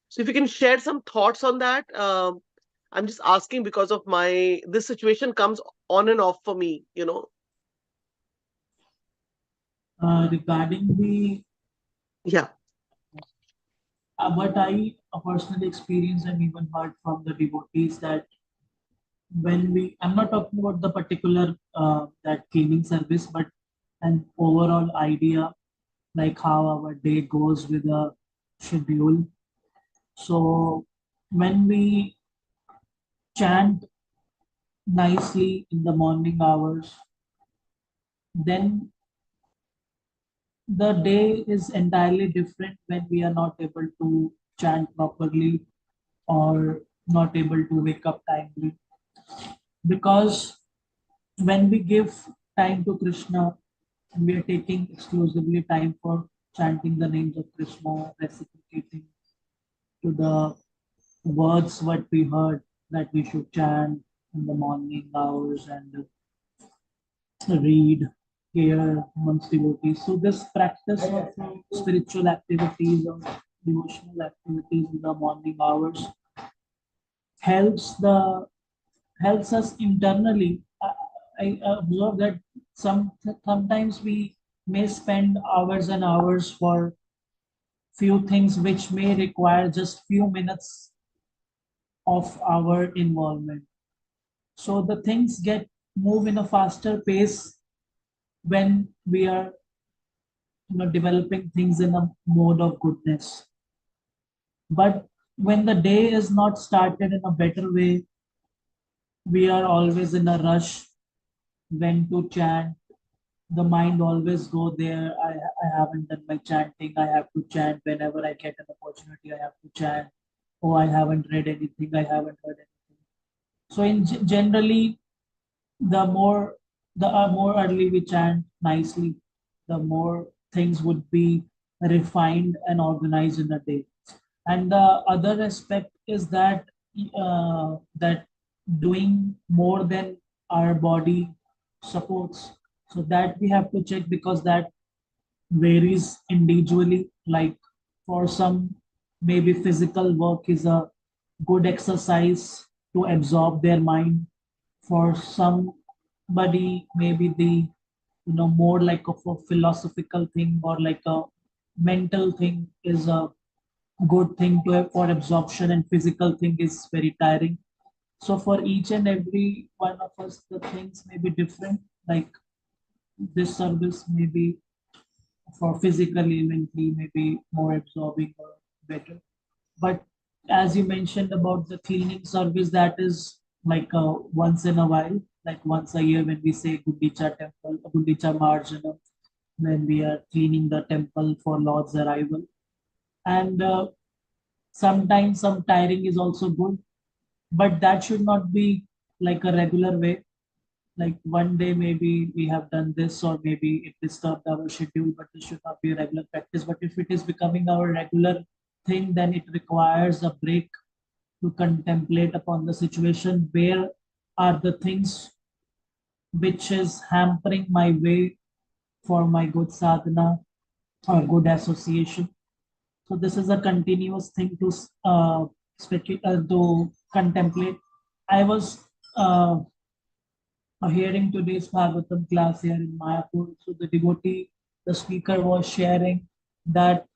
So if you can share some thoughts on that, I'm just asking because of this situation comes on and off for me. Regarding the Yeah. what I personally experienced and even heard from the devotees, that I'm not talking about the particular that cleaning service, but an overall idea, like how our day goes with a schedule. So when we chant nicely in the morning hours, then the day is entirely different when we are not able to chant properly or not able to wake up timely. Because when we give time to Krishna, we are taking exclusively time for chanting the names of Krishna, reciprocating to the words what we heard that we should chant in the morning hours and read, hear amongst devotees. So this practice of spiritual activities or devotional activities in the morning hours helps the helps us internally. I observe that sometimes we may spend hours and hours for few things which may require just few minutes of our involvement. So the things get move in a faster pace when we are developing things in a mode of goodness. But when the day is not started in a better way, we are always in a rush when to chant. The mind always go there. I haven't done my chanting. I have to chant whenever I get an opportunity. I have to chant. Oh, I haven't read anything. I haven't heard anything. So generally, the more early we chant nicely, the more things would be refined and organized in a day. And the other aspect is that doing more than our body supports. So that we have to check, because that varies individually. Like for some, maybe physical work is a good exercise to absorb their mind. For somebody, maybe the more like of a philosophical thing or like a mental thing is a good thing to have for absorption, and physical thing is very tiring. So for each and every one of us, the things may be different. Like this service may be for physically, mentally, maybe more absorbing or better. But as you mentioned about the cleaning service, that is like once in a while, like once a year, when we say Gundicha temple, Gundicha Marjana, when we are cleaning the temple for Lord's arrival. And sometimes some tiring is also good, but that should not be like a regular way. Like one day maybe we have done this, or maybe it disturbed our schedule, but this should not be a regular practice. But if it is becoming our regular thing, then it requires a break to contemplate upon the situation. Where are the things which is hampering my way for my good sadhana or good association? So this is a continuous thing to to contemplate. I was hearing today's Bhagavatam class here in Mayapur. So the speaker was sharing that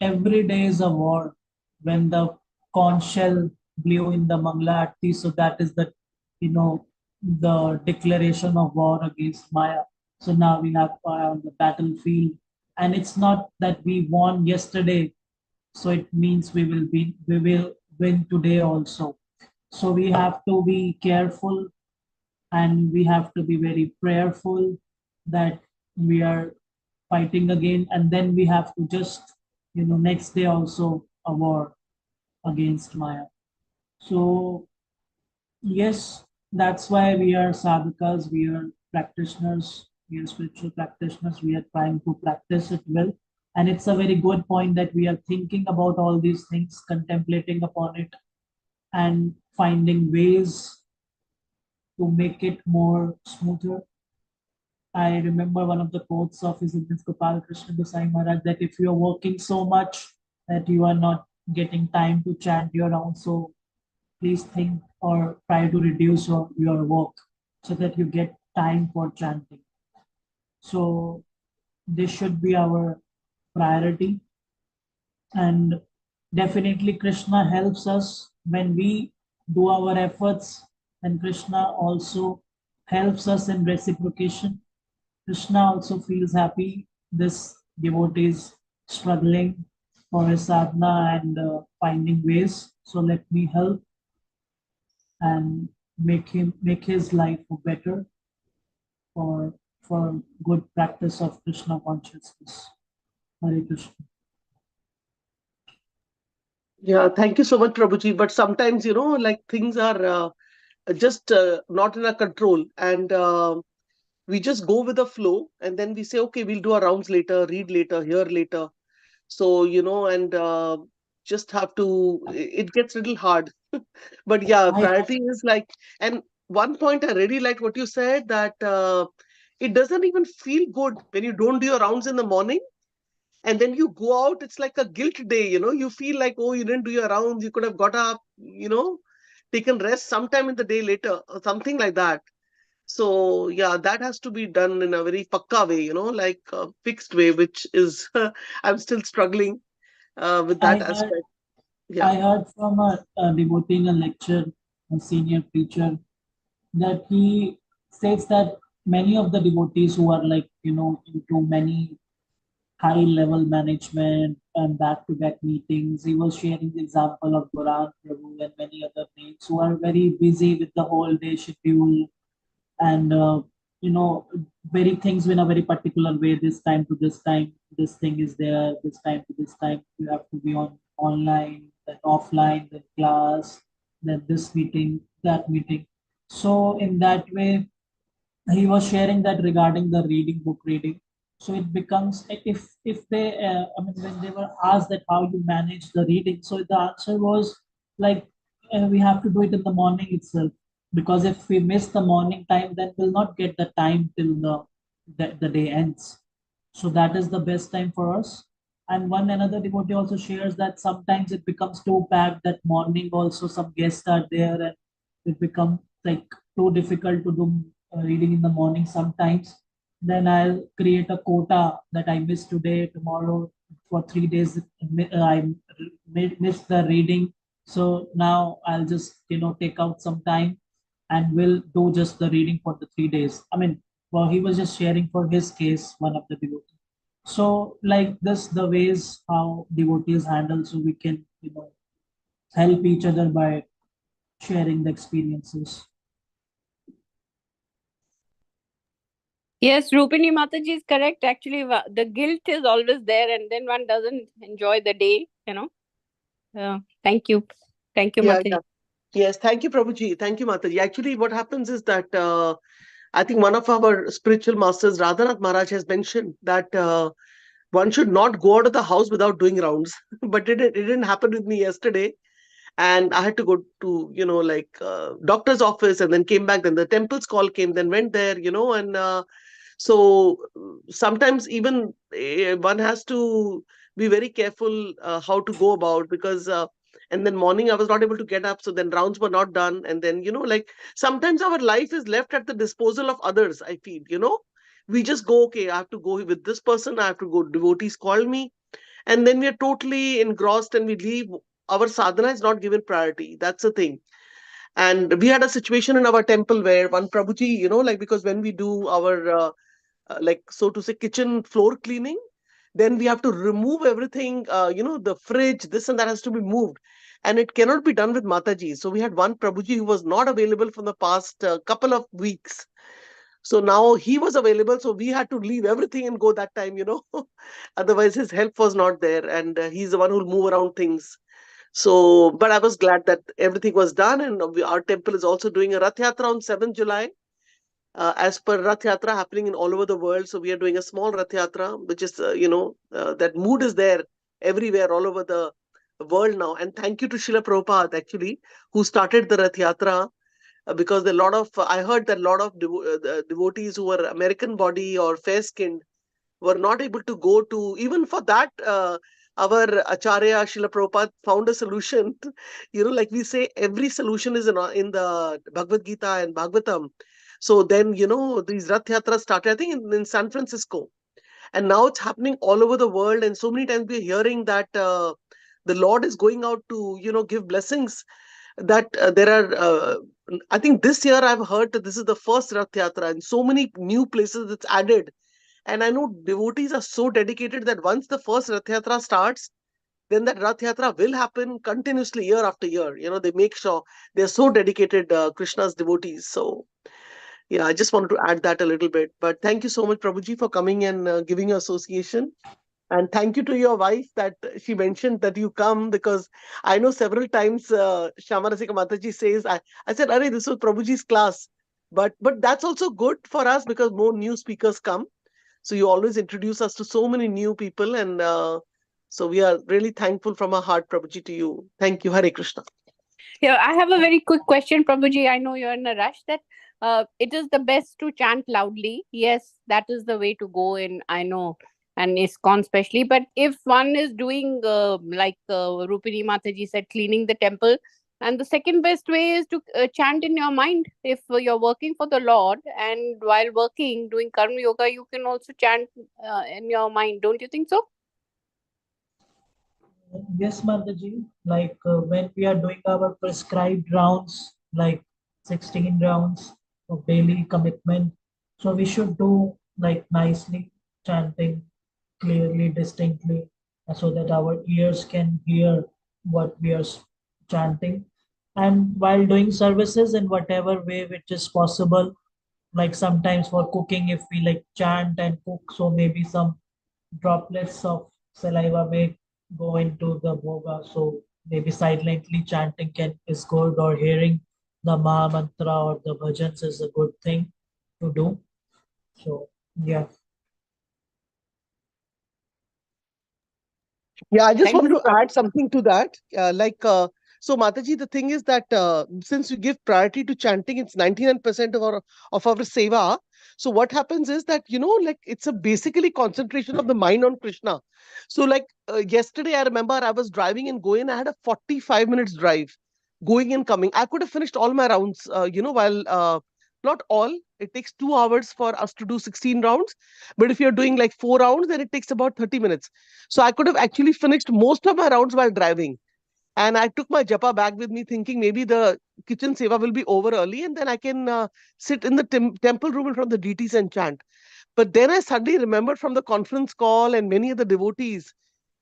every day is a war. When the conch shell blew in the Mangla Arti, so that is the declaration of war against Maya. So now we have on the battlefield, and it's not that we won yesterday, so it means we will win today also. So we have to be careful, and we have to be very prayerful that we are fighting again, and then we have to just next day also a war against Maya. So yes, That's why we are sadhakas, we are practitioners, we are spiritual practitioners, we are trying to practice it well. And it's a very good point that we are thinking about all these things, contemplating upon it, and finding ways to make it more smoother. I remember one of the quotes of His Eminence Gopal Krishna Desai Maharaj that if you are working so much that you are not getting time to chant your round, so please think or try to reduce your work so that you get time for chanting. So this should be our priority. And definitely Krishna helps us when we do our efforts, and Krishna also helps us in reciprocation. Krishna also feels happy this devotee is struggling for his sadhana and finding ways. So let me help and make his life better for good practice of Krishna consciousness. Hare Krishna. Yeah, thank you so much, Prabhuji. But sometimes, like things are just not in our control, and we just go with the flow, and then we say, okay, we'll do our rounds later, read later, hear later. So, and just have to, it gets a little hard. But yeah, I priority is like, and one point I really liked what you said, that it doesn't even feel good when you don't do your rounds in the morning, and then you go out, it's like a guilt day, you feel like, oh, you didn't do your rounds, you could have got up, taken rest sometime in the day later or something like that. So yeah, that has to be done in a very pakka way, like a fixed way, which is I'm still struggling with I that heard aspect. Yeah. I heard from a devotee in a lecture, a senior preacher, that he states that many of the devotees who are like into many high level management and back to back meetings. He was sharing the example of Goran Prabhu and many other names who are very busy with the whole day schedule, and you know very things in a very particular way. This time to this time this thing is there, this time to this time you have to be on online, then offline, then class, then this meeting, that meeting. So in that way he was sharing that regarding the reading, book reading. So it becomes, if they I mean when they were asked that how you manage the reading, so the answer was like, we have to do it in the morning itself, because if we miss the morning time then we'll not get the time till the day ends. So that is the best time for us. And one another devotee also shares that sometimes it becomes too packed that morning also some guests are there, and it becomes like too difficult to do reading in the morning sometimes. Then I'll create a quota that I miss today, tomorrow, for 3 days. I missed the reading, so now I'll just take out some time and will do just the reading for the 3 days. I mean, well, he was just sharing for his case, one of the devotees. So like this, the ways how devotees handle, so we can help each other by sharing the experiences. Yes, Rupini Mataji is correct. Actually, the guilt is always there, and then one doesn't enjoy the day. Thank you. Thank you, Yeah, Mataji. yeah. Yes, thank you, Prabhuji. Thank you, Mataji. Actually, what happens is that I think one of our spiritual masters, Radhanath Maharaj, has mentioned that one should not go out of the house without doing rounds. But it didn't happen with me yesterday. And I had to go to, like doctor's office, and then came back. Then the temple's call came, then went there, and so sometimes even one has to be very careful how to go about, because and then morning I was not able to get up, so then rounds were not done, and then like sometimes our life is left at the disposal of others, I feel. We just go, okay, I have to go with this person, I have to go, devotees call me, and then we are totally engrossed and we leave. Our sadhana is not given priority, that's the thing. And we had a situation in our temple where one Prabhuji, like, because when we do our like, so to say, kitchen floor cleaning, then we have to remove everything, the fridge, this and that has to be moved, and it cannot be done with Mataji. So we had one Prabhuji who was not available for the past couple of weeks. So now he was available, so we had to leave everything and go that time. Otherwise his help was not there, and he's the one who'll move around things. So, but I was glad that everything was done, and our temple is also doing a Rath Yatra on 7th July. As per Rath Yatra happening in all over the world. So we are doing a small Rath Yatra, which is, that mood is there everywhere, all over the world now. And thank you to Srila Prabhupada, actually, who started the Rath Yatra, because a lot of, I heard that a lot of devotees who were American body or fair-skinned were not able to go to, even for that, our Acharya Srila Prabhupada found a solution. Like we say, every solution is in the Bhagavad Gita and Bhagavatam. So then, these Rath Yatras started, I think, in San Francisco. And now it's happening all over the world. And so many times we're hearing that the Lord is going out to, give blessings. That there are, I think this year I've heard that this is the first Rath Yatra, and so many new places that's added. And I know devotees are so dedicated that once the first Rath Yatra starts, then that Rath Yatra will happen continuously year after year. They make sure they're so dedicated, Krishna's devotees. So, yeah, I just wanted to add that a little bit. But thank you so much, Prabhuji, for coming and giving your association. And thank you to your wife that she mentioned that you come, because I know several times Shamarasika Mataji says, I said, Arey, this was Prabhuji's class. But that's also good for us because more new speakers come. So you always introduce us to so many new people. And so we are really thankful from our heart, Prabhuji, to you. Thank you. Hare Krishna. Yeah, I have a very quick question, Prabhuji. I know you're in a rush. That it is the best to chant loudly. Yes, that is the way to go in, I know, and ISKCON especially. But if one is doing, like Rupini Mataji said, cleaning the temple, and the second best way is to chant in your mind. If you're working for the Lord, and while working, doing Karma Yoga, you can also chant in your mind. Don't you think so? Yes, Mataji. Like when we are doing our prescribed rounds, like 16 rounds of daily commitment, so we should do like nicely, chanting clearly, distinctly, so that our ears can hear what we are chanting. And while doing services in whatever way which is possible, like sometimes for cooking, if we like chant and cook, so maybe some droplets of saliva may go into the bhoga. So maybe silently chanting is good, or hearing the Maha Mantra or the bhajans is a good thing to do. So yeah. Yeah, I just Thank wanted you, to Prabhu. add something to that. So Mataji, the thing is that since we give priority to chanting, it's 99% of our seva. So what happens is that, like it's a basically concentration of the mind on Krishna. So like yesterday, I remember I was driving in Goan. I had a 45 minutes drive going and coming. I could have finished all my rounds, while not all. It takes 2 hours for us to do 16 rounds. But if you're doing like 4 rounds, then it takes about 30 minutes. So I could have actually finished most of my rounds while driving. And I took my japa bag with me, thinking maybe the kitchen seva will be over early, and then I can sit in the temple room in front of the deities and chant. But then I suddenly remembered from the conference call and many of the devotees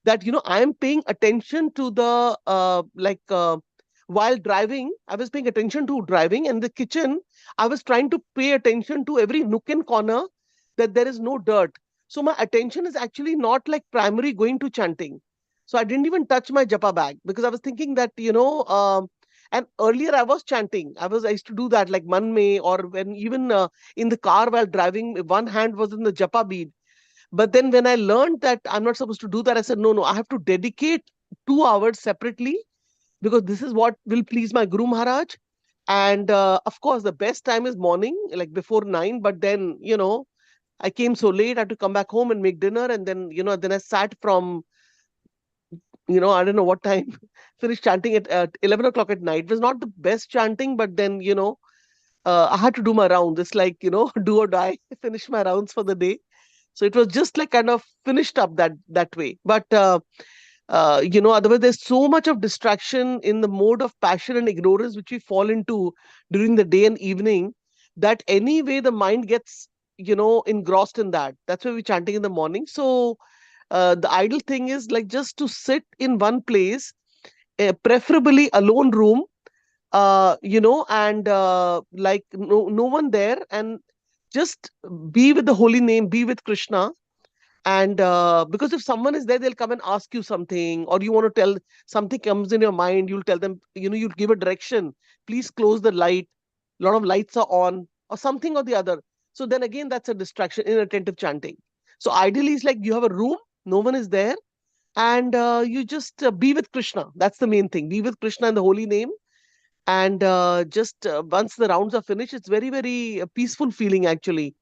that, I am paying attention to the while driving. I was paying attention to driving, and the kitchen, I was trying to pay attention to every nook and corner, that there is no dirt. So my attention is actually not like primary going to chanting. So I didn't even touch my japa bag, because I was thinking that, and earlier I was chanting. I used to do that like man mein, or when even in the car while driving, one hand was in the japa bead. But then when I learned that I'm not supposed to do that, I said, no, I have to dedicate 2 hours separately, because this is what will please my Guru Maharaj. And of course, the best time is morning, like before 9. But then, I came so late, I had to come back home and make dinner. And then, then I sat from, I don't know what time, finished chanting at 11 o'clock at night. It was not the best chanting, but then, I had to do my rounds. It's like, do or die, finish my rounds for the day. So it was just like kind of finished up that way. But otherwise there's so much of distraction in the mode of passion and ignorance which we fall into during the day and evening, that anyway the mind gets, engrossed in that. That's why we're chanting in the morning. So the ideal thing is like just to sit in one place, preferably alone room, and like no one there, and just be with the holy name, be with Krishna. And because if someone is there, they'll come and ask you something, or you want to tell something comes in your mind, you'll tell them, you'll give a direction. Please close the light. A lot of lights are on, or something or the other. So then again, that's a distraction, inattentive chanting. So ideally, it's like you have a room, no one is there, and you just be with Krishna. That's the main thing. Be with Krishna in the holy name. And just once the rounds are finished, it's very, very peaceful feeling actually.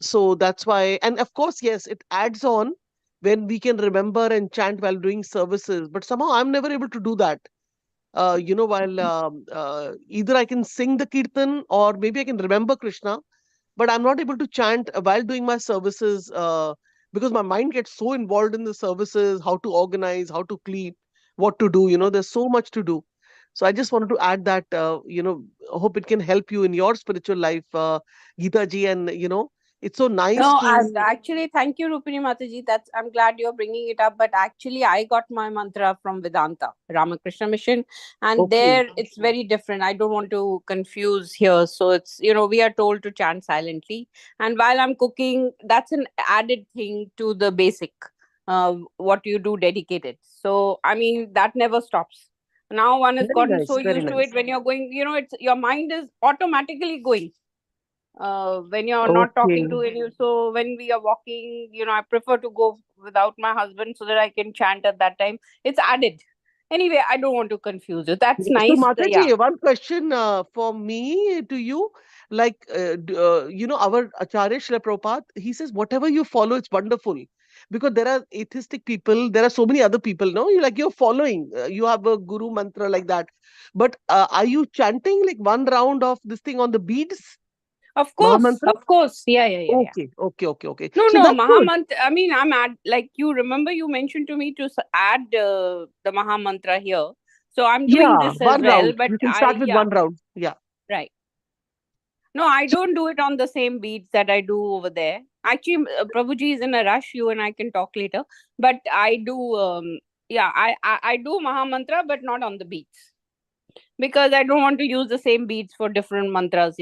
So that's why, and of course, yes, it adds on when we can remember and chant while doing services. But somehow I'm never able to do that. While either I can sing the kirtan or maybe I can remember Krishna, but I'm not able to chant while doing my services because my mind gets so involved in the services, how to organize, how to clean, what to do. There's so much to do. So I just wanted to add that, hope it can help you in your spiritual life, Geeta ji. And, it's so nice No, to. actually, thank you, Rupini Mataji. I'm glad you're bringing it up. But actually, I got my mantra from Vedanta, Ramakrishna Mission, and Okay. there it's very different. I don't want to confuse here. So it's, we are told to chant silently, and while I'm cooking, that's an added thing to the basic, what you do dedicated. So I mean, that never stops. Now one has Very gotten so nice. Very used to nice. it. When you're going, it's your mind is automatically going when you're not Okay. talking to any. So when we are walking, I prefer to go without my husband so that I can chant at that time. It's added. Anyway, I don't want to confuse you. That's Yeah. So, nice. Yeah. Mataji, one question for me to you. Like, our Acharya Srila Prabhupada, he says, whatever you follow, it's wonderful. Because there are atheistic people, there are so many other people, no? You're following, you have a guru mantra like that. But are you chanting like one round of this thing on the beads, Of course. Mahamantra? Of course. Yeah, yeah, yeah, yeah. Okay, okay, okay, okay. No, So no, that's good. Mahamantra. I mean, I'm like you remember you mentioned to me to add the Mahamantra here. So I'm doing Yeah, this as one well. round. But You can start with yeah, one round. Yeah. right. No, I So, don't do it on the same beats that I do over there. Actually, Prabhuji is in a rush. You and I can talk later. But I do, yeah, I do Mahamantra, but not on the beats because I don't want to use the same beats for different mantras.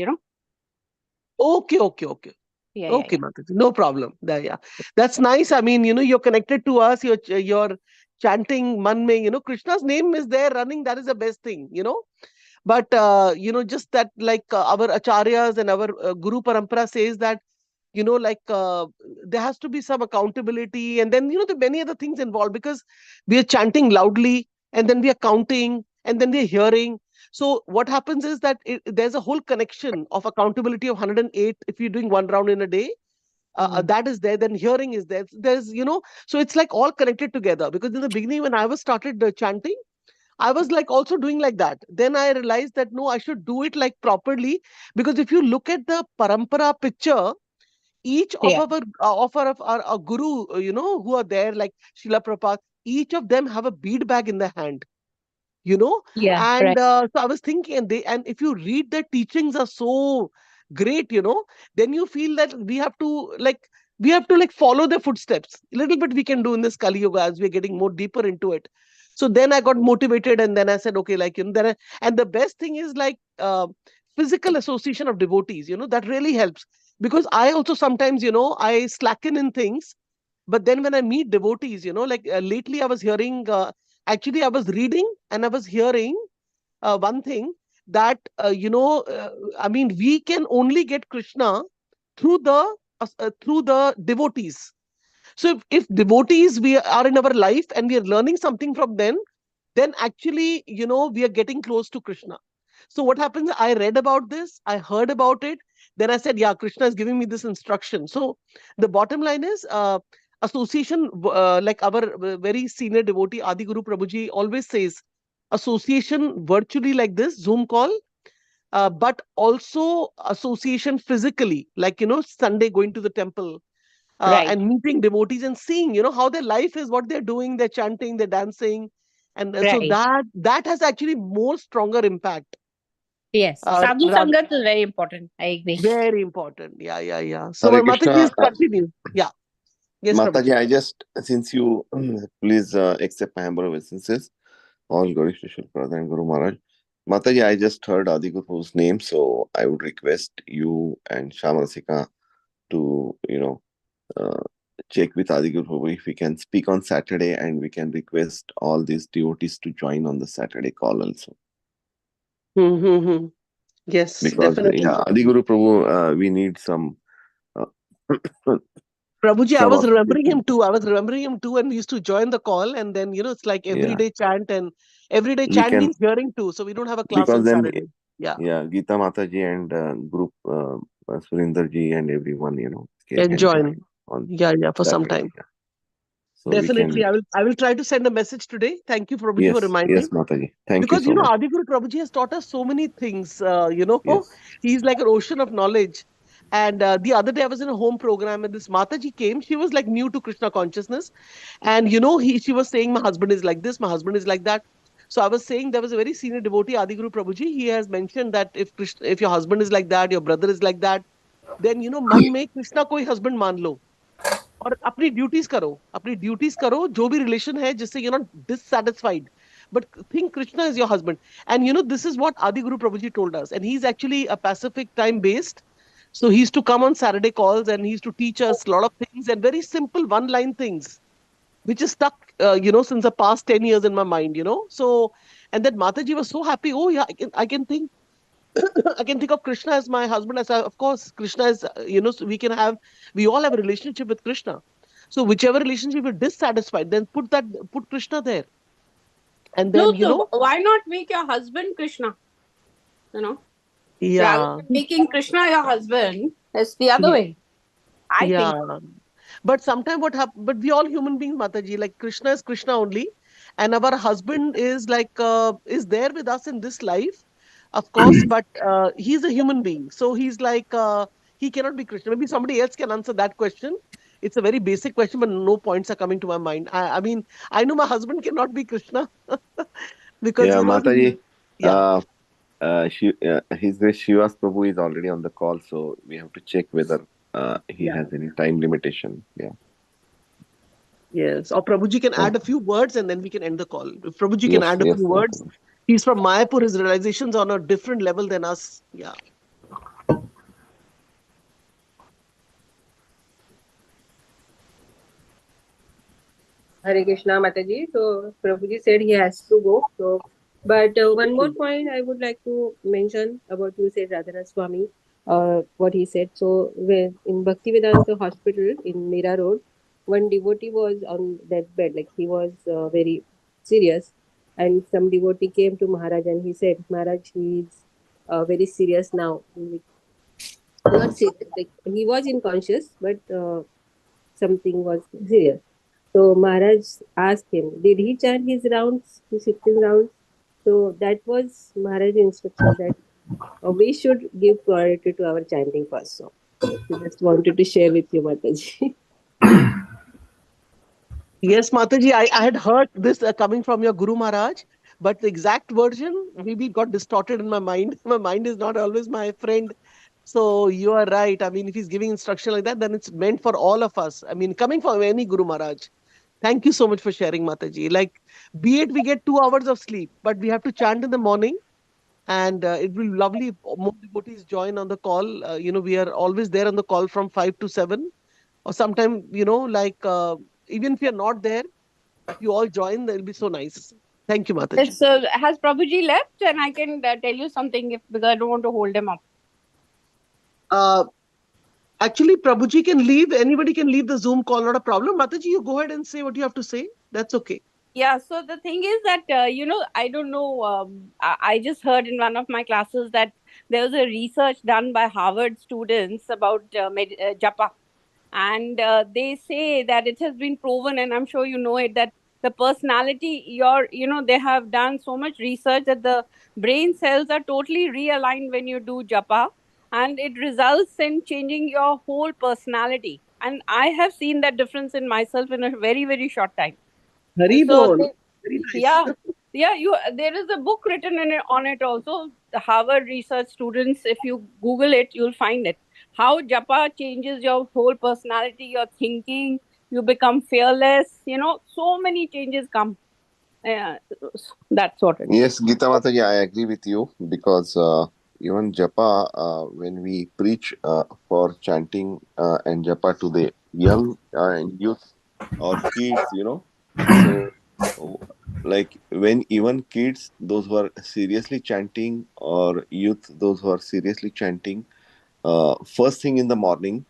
okay, okay, okay. Yeah, yeah, Okay, yeah. Mataji, no problem. Yeah, that's nice. I mean, you're connected to us. You're chanting man mein. Krishna's name is there running. That is the best thing. But just that, like our acharyas and our Guru Parampara says that, like there has to be some accountability, and then the many other things involved because we are chanting loudly, and then we are counting, and then we are hearing. So what happens is that there's a whole connection of accountability of 108 if you're doing one round in a day. That is there, then hearing is there. So it's like all connected together, because in the beginning when I was started chanting, I was like also doing like that. Then I realized that no, I should do it like properly, because if you look at the parampara picture, each of Yeah, our guru, who are there, like Srila Prabhupada, each of them have a bead bag in their hand, you know yeah, and right. so I was thinking, and if you read their teachings are so great, then you feel that we have to follow their footsteps. A little bit we can do in this Kali Yuga as we're getting more deeper into it. So then I got motivated, and then I said, okay, like, and the best thing is like physical association of devotees, that really helps, because I also sometimes, I slacken in things. But then when I meet devotees, like lately I was hearing, actually I was reading and I was hearing one thing, that, I mean, we can only get Krishna through the devotees. So if devotees we are in our life and we are learning something from them, then actually, we are getting close to Krishna. So what happens? I read about this, I heard about it, then I said, yeah, Krishna is giving me this instruction. So the bottom line is, association, like our very senior devotee, Adi Guru Prabhuji always says, association virtually like this, Zoom call, but also association physically, like, Sunday going to the temple, Right. and meeting devotees and seeing, how their life is, what they're doing, they're chanting, they're dancing. And so Right. that has actually more stronger impact. Yes. Sadhu Rather, Sangat is very important. I agree. very important. Yeah. So, Hare Mataji, Krishna, just continue. Yeah. Yes, Mataji, Prabhuji. I just, since you please accept my humble obeisances, all glory to Shri Prabhupada and Guru Maharaj. Mataji, I just heard Adi Guru's name, so I would request you and Shamarasika to, uh, check with Adiguru Prabhu if we can speak on Saturday, and we can request all these devotees to join on the Saturday call also. Mm-hmm. Yes, Because definitely. Adiguru Prabhu, we need some. Uh, Prabhuji, I some was remembering him authority. too. I was remembering him too, and we used to join the call, and then it's like everyday chant, and everyday We chant can, means hearing too. So we don't have a class because on then, Saturday. Yeah, Geeta Mataji and group Surinder ji and everyone, can can join join. on Yeah, for some Saturday. time. Yeah. So we Definitely, can. I will try to send a message today. Thank you, Prabhuji, for Yes, reminding. Mataji. Thank you Because so much. Adiguru Prabhuji has taught us so many things. Yes. He's like an ocean of knowledge. And the other day I was in a home program, and this Mataji came. She was like new to Krishna consciousness, and she was saying, "My husband is like this. My husband is like that." So I was saying there was a very senior devotee, Adiguru Prabhuji. He has mentioned that if your husband is like that, your brother is like that, then man में कृष्णा कोई husband मान लो और अपनी duties करो जो भी relation है जिससे you're not dissatisfied, but think Krishna is your husband. And this is what Adi Guru Prabhuji told us, and he's actually a Pacific time based, so he used to come on Saturday calls, and he used to teach us a lot of things, and very simple one line things which is stuck since the past 10 years in my mind. So, and then Mataji was so happy. Oh yeah, I can think I can think of Krishna as my husband. As of course, Krishna is, so we all have a relationship with Krishna. So whichever relationship is dissatisfied, then put Krishna there. And then, No, so why not make your husband Krishna? Rather yeah, than making Krishna your husband, it's the other yeah, way. I think. yeah. But sometimes what happens, but we all human beings, Mataji, like Krishna is Krishna only. And our husband is is there with us in this life, of course, but he's a human being. So he's he cannot be Krishna. Maybe somebody else can answer that question. It's a very basic question, but no points are coming to my mind. I mean, I know my husband cannot be Krishna because, Yeah, Mataji. yeah. His Grace Srivas Prabhu is already on the call, so we have to check whether he Yeah. has any time limitation. Yeah. Yes. Or Prabhuji can Oh, add a few words and then we can end the call. If Prabhuji can yes, add a yes, few words, Mataji. he's from Mayapur. His realizations on a different level than us. Yeah. Hare Krishna Mataji. So Prabhuji said he has to go. So, but one more point I would like to mention about you said Radhanath Swami, what he said. So in Bhaktivedanta Hospital in Mira Road, one devotee was on that bed, like he was very serious, and some devotee came to Maharaj and he said, Maharaj, he is very serious now. Not serious, like he was unconscious, but something was serious. So Maharaj asked him, did he chant his rounds, his 16 rounds? So that was Maharaj's instruction that we should give priority to our chanting first. So just wanted to share with you, Mataji. Yes, Mataji, I had heard this coming from your Guru Maharaj, but the exact version maybe got distorted in my mind. My mind is not always my friend. So you are right. I mean, if he's giving instruction like that, then it's meant for all of us. I mean, coming from any Guru Maharaj. Thank you so much for sharing, Mataji. Like, be it we get 2 hours of sleep, but we have to chant in the morning, and it will be lovely if more devotees join on the call. We are always there on the call from 5 to 7, or sometime, even if you're not there, if you all join, that'll be so nice. Thank you, Mataji. It's has Prabhuji left, and I can tell you something if because I don't want to hold him up. Uh, Actually, Prabhuji can leave. Anybody can leave the Zoom call, not a problem. Mataji, you go ahead and say what you have to say. That's okay. Yeah, so the thing is that I don't know. I just heard in one of my classes that there was a research done by Harvard students about japa, and they say that it has been proven, and I'm sure you know it, that the personality, they have done so much research that the brain cells are totally realigned when you do japa, and it results in changing your whole personality. And I have seen that difference in myself in a very very short time. Hari So bol. Very nice. yeah, there is a book written on it also. The Harvard research students, if you Google it, you'll find it. How japa changes your whole personality, your thinking. You become fearless. So many changes come. Uh, that's what it is. Yes, Geeta Mataji, I agree with you, because even japa, when we preach for chanting and japa to the young and youth or kids, So, like when even kids, those who are seriously chanting, or youth, those who are seriously chanting, first thing in the morning,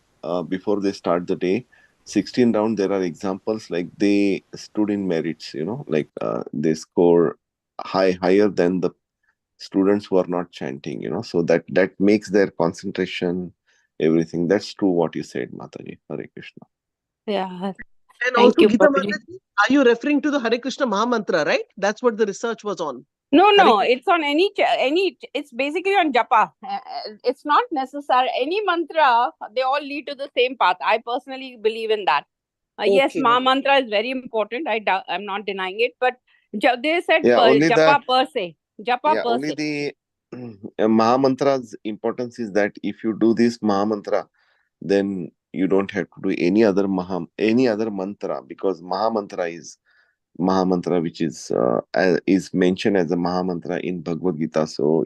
before they start the day, 16 round, there are examples like they stood in merits, like they score higher than the students who are not chanting, so that makes their concentration, everything. That's true what you said, Mataji. Hare Krishna. Yeah. And Thank also, you, Geeta Prabhuji. Mataji, are you referring to the Hare Krishna Mahamantra, right? That's what the research was on. No, Hare no, Krishna. it's on it's basically on japa. It's not necessary. Any mantra, they all lead to the same path. I personally believe in that. Yes, Okay. Ma mantra is very important. I'm not denying it. But they said Yeah, only the japa per se. Japa yeah, per only se. the Mahamantra's importance is that if you do this Mahamantra, then you don't have to do any other mantra, because Mahamantra, which is mentioned as a Mahamantra in Bhagavad Gita. So,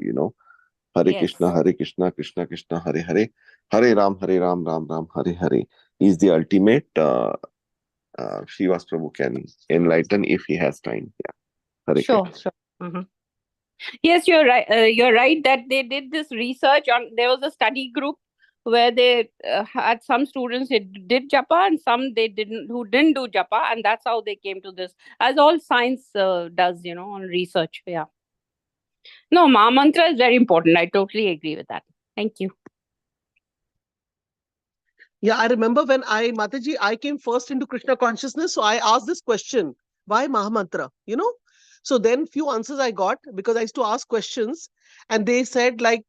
Hare Yes. Krishna, Hare Krishna, Krishna Krishna, Hare Hare, Hare Ram, Ram Ram, Hare Hare is the ultimate. Srivas Prabhu can enlighten if he has time. Yeah, Hare Sure, Krishna. sure. Yes, you're right. You're right that they did this research on. There was a study group where they had some students who did japa and some they didn't, who didn't do japa, and that's how they came to this. As all science does, on research. Yeah. No, Ma mantra is very important. I totally agree with that. Thank you. Yeah, I remember when Mataji, I came first into Krishna consciousness. So I asked this question, why Mahamantra? So then few answers I got, because I used to ask questions, and they said, like,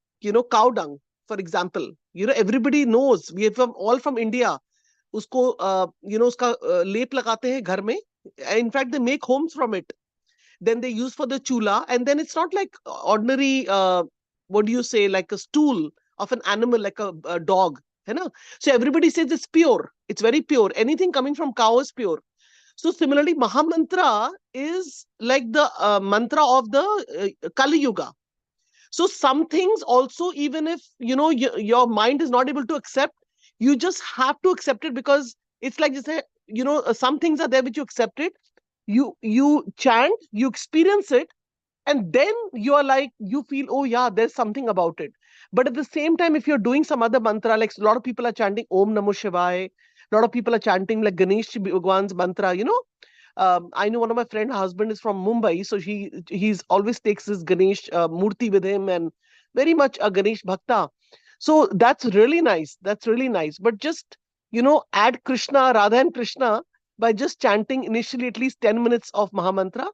cow dung, for example. Everybody knows, we are all from India. Usko, uska lep lagate hain ghar mein. In fact, they make homes from it. Then they use for the chula, and then it's not like ordinary, what do you say, like a stool of an animal, like a dog. So everybody says it's pure. It's very pure. Anything coming from cow is pure. So similarly, Mahamantra is like the mantra of the Kali Yuga. So some things also, even if your mind is not able to accept, you just have to accept it, because it's like you say, some things are there which you accept it, you chant, you experience it, and then you are like, you feel, oh yeah, there's something about it. But at the same time, if you're doing some other mantra, like a lot of people are chanting Om Namo Shivaya, a lot of people are chanting like Ganesh Bhagwan's mantra, I know one of my friend husband is from Mumbai, so he's always takes his Ganesh murti with him, and very much a Ganesh bhakta. So that's really nice. That's really nice. But just add Krishna, Radha and Krishna by just chanting initially at least 10 minutes of Mahamantra.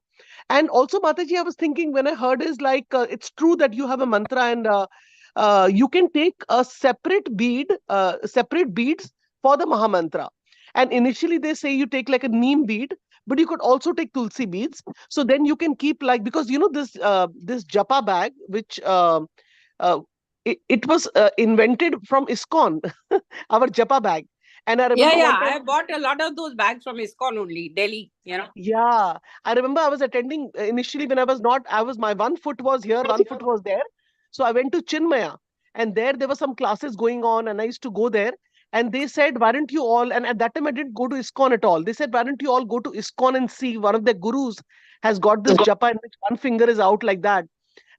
And also, Mataji, I was thinking when I heard is like, it's true that you have a mantra, and you can take a separate beads for the Mahamantra. And initially they say you take like a neem bead, but you could also take tulsi beads. So then you can keep, like, because this japa bag, which it was invented from ISKCON, our japa bag. And I remember one time, I bought a lot of those bags from ISKCON only, Delhi. yeah, I remember I was attending initially when my 1 foot was here, 1 foot was there. So I went to Chinmaya, and there were some classes going on, and I used to go there. And they said, why don't you all, and at that time I didn't go to ISKCON at all. They said, why don't you all go to ISKCON and see, one of their gurus has got this japa in which one finger is out like that.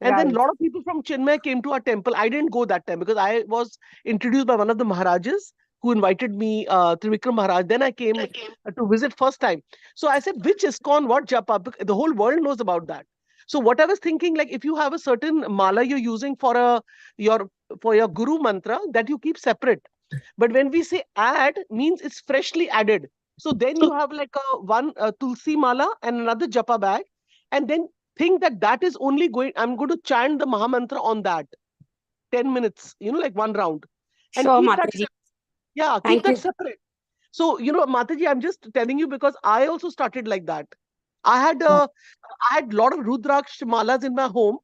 And then a Right. lot of people from Chinmay came to our temple. I didn't go that time because I was introduced by one of the Maharajas who invited me, Trivikram Maharaj. Then I came to visit first time. So I said, which ISKCON, what japa? The whole world knows about that. So what I was thinking, like, if you have a certain mala you're using your for your guru mantra, that you keep separate. But when we say add, means it's freshly added. So then you have like one tulsi mala and another japa bag, and then think that is only I'm going to chant the Mahamantra on that 10 minutes, like one round, and Sure, keep that Mataji. yeah, keep Thank that you. separate. So, Mataji, I'm just telling you because I also started like that. I had a lot of Rudraksh malas in my home,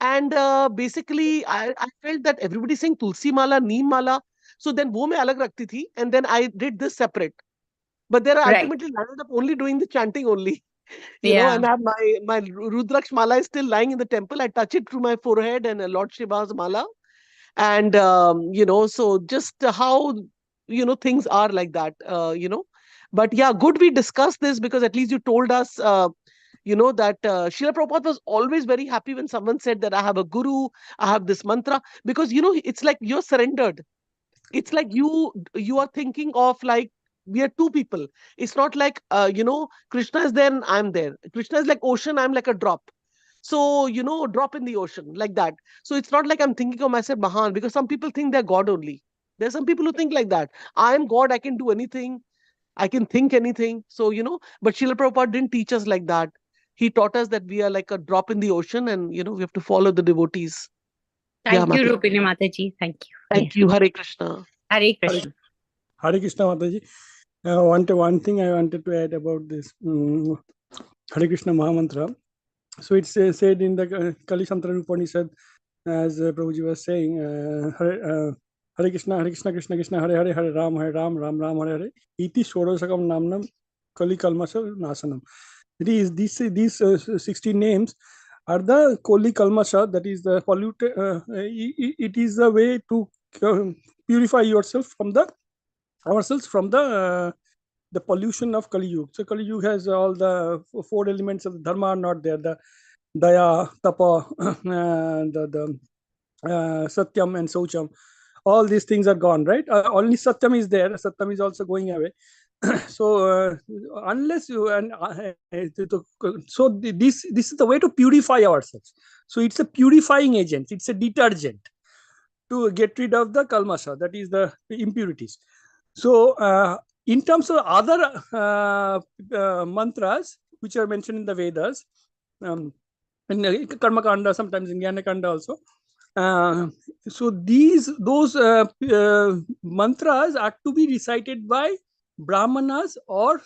and basically I felt that everybody saying Tulsi mala, Neem mala. So then wo main alag rakhti thi, and then I did this separate. But then I Right. ultimately landed up only doing the chanting only, Yeah. and I have my Rudraksh mala is still lying in the temple. I touch it through my forehead, and Lord Shiva's mala. And, so just how things are like that. But yeah, good we discussed this, because at least you told us that Srila Prabhupada was always very happy when someone said that I have a guru, I have this mantra, because it's like you're surrendered. It's like you are thinking of, like, we are two people. It's not like Krishna is there and I'm there. Krishna is like ocean, I'm like a drop. So drop in the ocean, like that. So it's not like I'm thinking of myself Mahan, because some people think they're God only. There's some people who think like that. I am God, I can do anything, I can think anything. So but Srila Prabhupada didn't teach us like that. He taught us that we are like a drop in the ocean, and we have to follow the devotees. Thank you, Mataji. Rupini Mataji. Thank you. Thank you. Hare Krishna. Hare Krishna. Hare Krishna Mataji. One thing I wanted to add about this Hare Krishna Mahamantra. So it's said in the Kali Santra Upanishad, as Prabhuji was saying, Hare Krishna, Krishna Krishna, Hare Hare, Hare Ram, Ram Ram, Hare Hare, Iti Shodosakam Namnam Kali Kalmasha Nasanam. These 16 names are the Kali Kalmasha, that is the polluted. It is the way to purify yourself from ourselves from the pollution of Kali Yuga. So Kali Yuga has all the 4 elements of the dharma are not there. The Daya, Tapa, the Satyam and Saucham. All these things are gone, right? Only Satyam is there. Satyam is also going away. So unless you so this is the way to purify ourselves. So it's a purifying agent. It's a detergent to get rid of the kalmasha, that is the impurities. So in terms of other mantras which are mentioned in the Vedas, in Karma Kanda, sometimes in Jnana Kanda also. So those mantras are to be recited by Brahmanas or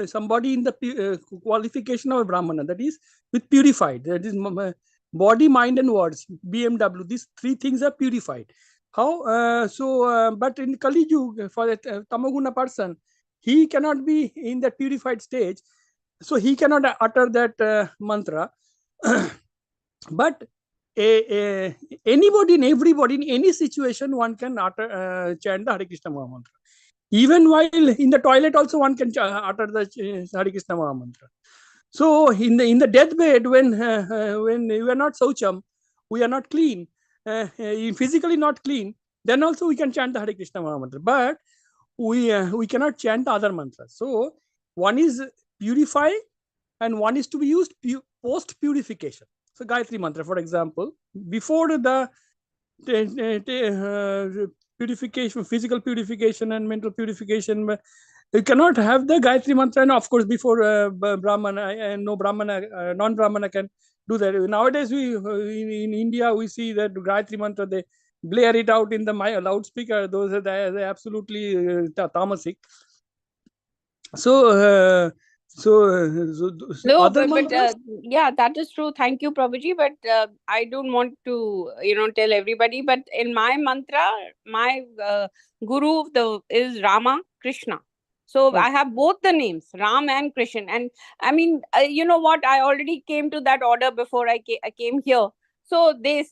somebody in the qualification of a Brahmana, that is with purified. That is body, mind, and words. BMW. These 3 things are purified. How? But in Kali Yuga, for a Tamaguna person, he cannot be in that purified stage, so he cannot utter that mantra. But anybody and everybody in any situation, one can chant the Hare Krishna Maha Mantra. Even while in the toilet also one can utter the Hare Krishna Maha Mantra. So in the deathbed, when we are not Saucham, we are not clean, physically not clean, then also we can chant the Hare Krishna Maha Mantra. But we cannot chant the other mantras. So one is purifying and one is to be used post purification. So Gayatri Mantra, for example, before the purification, physical purification and mental purification, you cannot have the Gayatri Mantra. And of course, before Brahmana, and no Brahmana, non-Brahmana can do that. Nowadays, in India, we see that Gayatri Mantra, they blare it out in the loudspeaker. Those are absolutely tamasic. So No, other but mantras, yeah, that is true. Thank you, Prabhuji. But I don't want to, tell everybody. But in my mantra, my guru is Rama Krishna. So I have both the names, Ram and Krishna. And I mean, you know what? I already came to that order before I came here. So I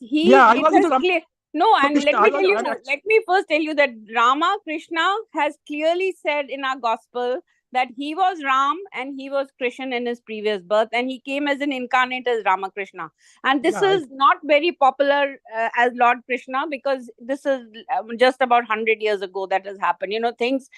was into clear. No, and Krishna, let me first tell you that Rama Krishna has clearly said in our gospel that he was Ram and he was Krishna in his previous birth, and he came as an incarnate as Ramakrishna. And this is not very popular as Lord Krishna, because this is just about 100 years ago that has happened. Things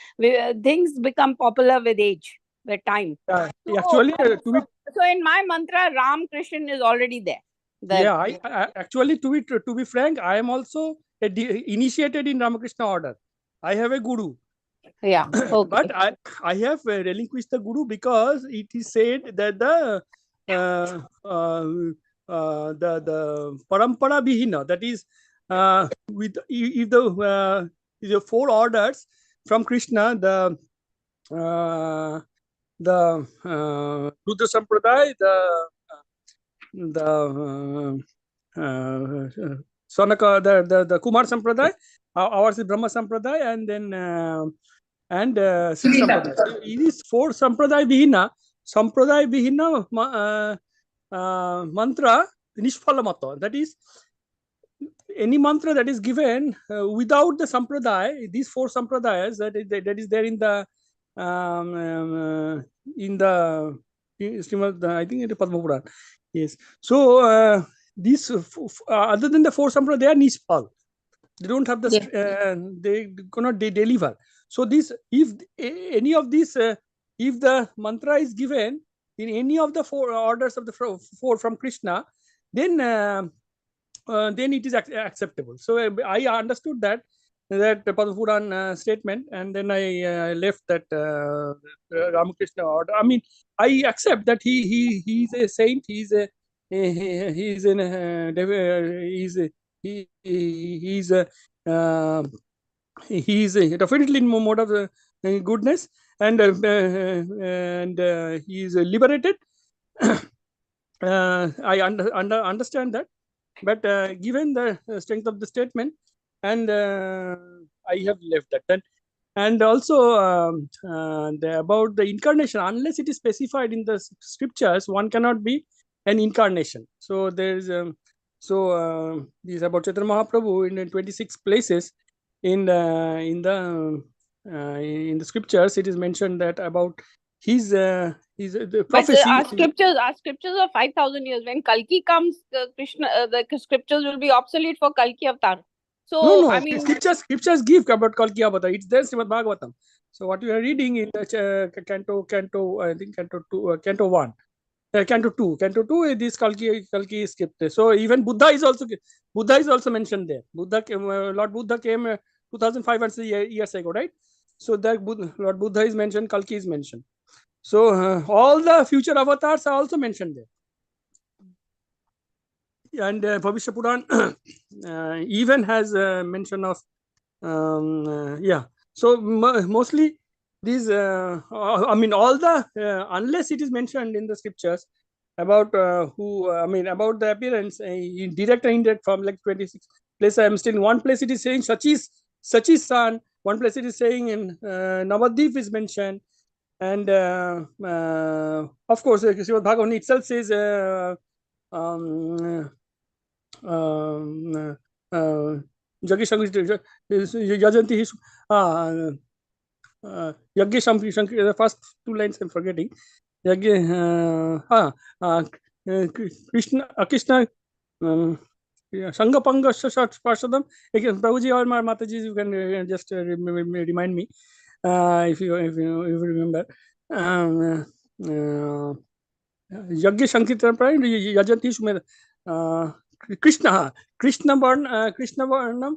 become popular with age, with time. So in my mantra, Ram Krishna is already there. I actually, to be frank, I am also initiated in Ramakrishna order. I have a guru. Yeah, okay. But I have relinquished the guru because it is said that the parampara bihina, that is with if the 4 orders from Krishna, the Rudra Sampradaya, the Sanaka, the Kumar Sampradaya, ours is Brahma Sampradaya, and then Sri Sampradaya. So it is 4 Sampradaya Bihina mantra Nishphala Mata. That is, any mantra that is given without the sampradaya, these 4 sampradayas that is there in the Srimad, I think it is Padma Puran. Yes. So these other than the 4 sampradayas, they are nispal. They don't have the they cannot deliver. So this, if any of these, if the mantra is given in any of the 4 orders of the 4 from Krishna, then it is acceptable. So I understood that Padma Puran statement, and then I left that Ramakrishna order. I mean, I accept that he is a saint. He's definitely in mode of goodness, and he is liberated. I understand that, but given the strength of the statement, and I have left that. And also about the incarnation, unless it is specified in the scriptures, one cannot be an incarnation. So there is these about Chaitanya Mahaprabhu in 26 places in the scriptures, it is mentioned that about his the prophecy. But our scriptures are 5,000 years. When Kalki comes, Krishna, the scriptures will be obsolete for Kalki avatar. So no, I mean, scriptures give about Kalki avatar. It's there, Srimad Bhagavatam. So what you are reading in the canto, I think canto 2, canto 1, canto 2, this Kalki script. So even Buddha is also mentioned there. Lord Buddha came 2,500 years ago, right? So that Lord Buddha is mentioned, Kalki is mentioned. So all the future avatars are also mentioned there. And Bhavishya Puran even has mention of so mostly these I mean, all the unless it is mentioned in the scriptures about about the appearance in direct and indirect form, like 26 place I am still in one place it is saying Sachi's son, one place it is saying in Navadvip is mentioned, and of course Srimad Bhagavatam itself says Yajanti Yagya Shankar, the first 2 lines I'm forgetting. Yagya Krishna Sangapanga Parshadam. Again, Prabhuji or Mataji, you can just remind me if you remember. Yagya Sankirtan Prime, Yajanti Sumeda. Krishna Varnam,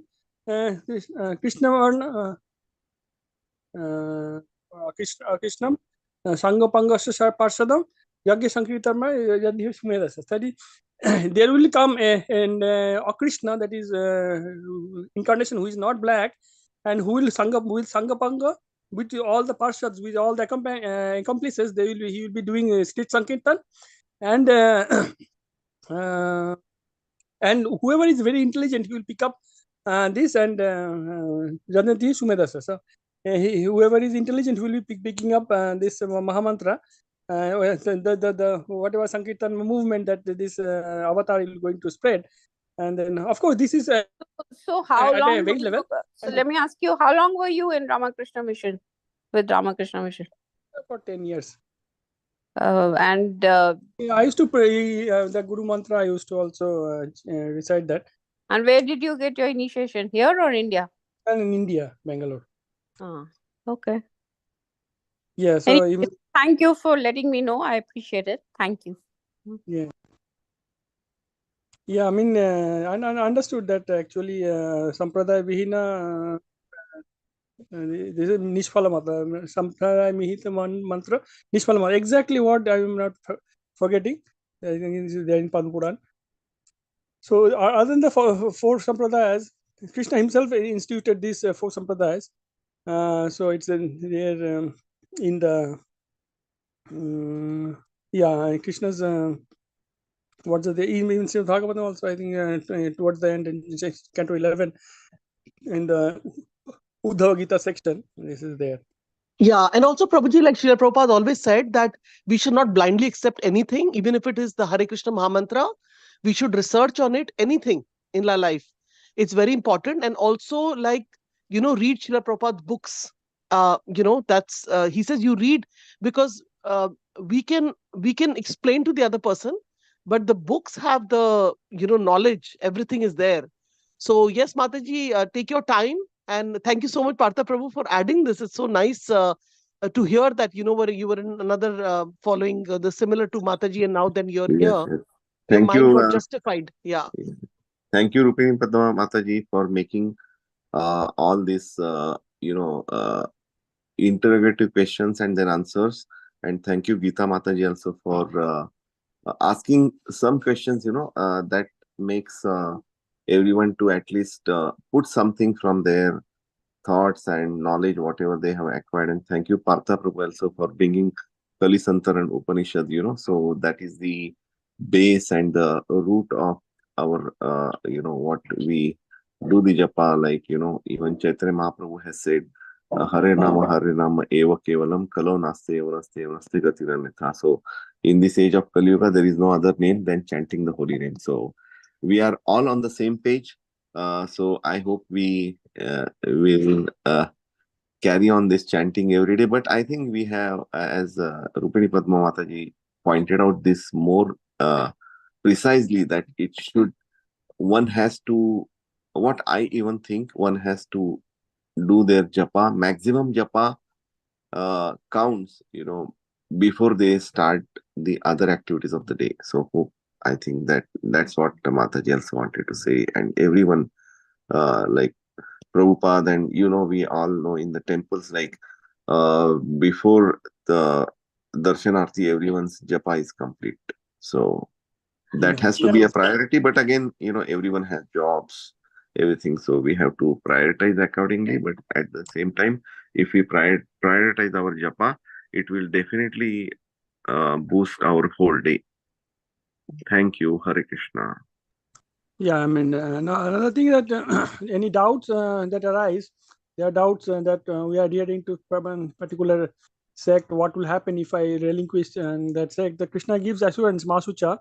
Krishnam, Sangapangasya Parshadam, Yagya Sankirtama, Yadhi Sumedasa. Study there will come a Krishna, that is incarnation, who is not black, and who will Sangapanga with all the Parshads, with all the accomplices. He will be doing street Sankirtan, and whoever is very intelligent, he will pick up this and Janati Sumedasa. So whoever is intelligent will be picking up this Mahamantra, the whatever Sankirtan movement that this avatar is going to spread. And then of course this is so how long at a weight level. So let me ask you, how long were you in Ramakrishna Mission, with Ramakrishna Mission? For 10 years. And I used to pray the Guru Mantra. I used to also recite that. And where did you get your initiation? Here or India? And in India, Bangalore. Okay. Yeah. So even, thank you for letting me know. I appreciate it. Thank you. Yeah. Yeah. I mean, I understood that actually Sampradaya Vihina. This is Nishphala Matra. Sampradaya Vihita Mantra. Nishphala Mantra. Exactly what I am not forgetting. I think it is there in Padma Puran. So other than the 4 sampradayas, Krishna himself instituted these 4 sampradayas. So it's there in the Krishna's what's the even Bhagavatam also, I think towards the end in canto 11 in the Uddhava Gita section, this is there. Yeah, and also Prabhuji, like Srila Prabhupada always said, that we should not blindly accept anything, even if it is the Hare Krishna Mahamantra. We should research on it, anything in our life. It's very important. And also, like, read Srila Prabhupada's books. That's he says you read, because we can explain to the other person, but the books have the knowledge. Everything is there. So yes, Mataji, take your time, and thank you so much, Partha Prabhu, for adding this. It's so nice to hear that you were in another following the similar to Mataji, and now then you're Yes, here. yes. Your Thank mind you. got justified. Yeah. Thank you, Rupini Padma Mataji, for making all this, interrogative questions and their answers. And thank you, Geeta Mataji, also for asking some questions, that makes everyone to at least put something from their thoughts and knowledge, whatever they have acquired. And thank you, Partha Prabhu, also for bringing Kali Santar and Upanishad, so that is the base and the root of our, what we do the japa, like, even Chaitanya Mahaprabhu has said, Hare Nama, Eva Kevalam, Kalo Naste, Eva Naste, Eva Naste Gatiranitha. So, in this age of Kali Yuga, there is no other name than chanting the holy name. So, we are all on the same page. So I hope we will carry on this chanting every day. But I think we have, as Rupini Padma Mataji pointed out this more precisely, that one has to, what I even think, one has to do their japa, maximum japa counts, before they start the other activities of the day. So I think that's what Mataji also wanted to say, and everyone, like Prabhupada, and we all know in the temples, like before the darshanarthi, everyone's japa is complete. So that has to be a priority. But again, everyone has jobs, everything. So we have to prioritize accordingly. But at the same time, if we prioritize our japa, it will definitely boost our whole day. Thank you. Hare Krishna. Yeah, I mean, another thing that any doubts that arise, there are doubts that we are adhering to particular sect. What will happen if I relinquish that sect? The Krishna gives assurance, Masucha.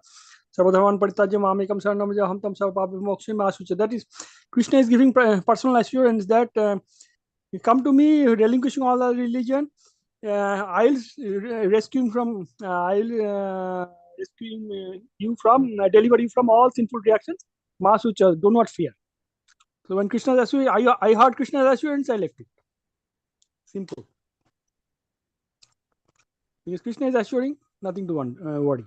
Sabadhavan Paritajya Mamekam Saranam Jaham Tam Savapabhi Mokshe Masucha. That is, Krishna is giving personal assurance that you come to me, relinquishing all our religion. I'll rescue you from. Rescuing you from, deliver you from all sinful reactions. Masucha, do not fear. So when Krishna's assurance, I heard Krishna's assurance, I left it. Simple. Because Krishna is assuring, nothing to worry.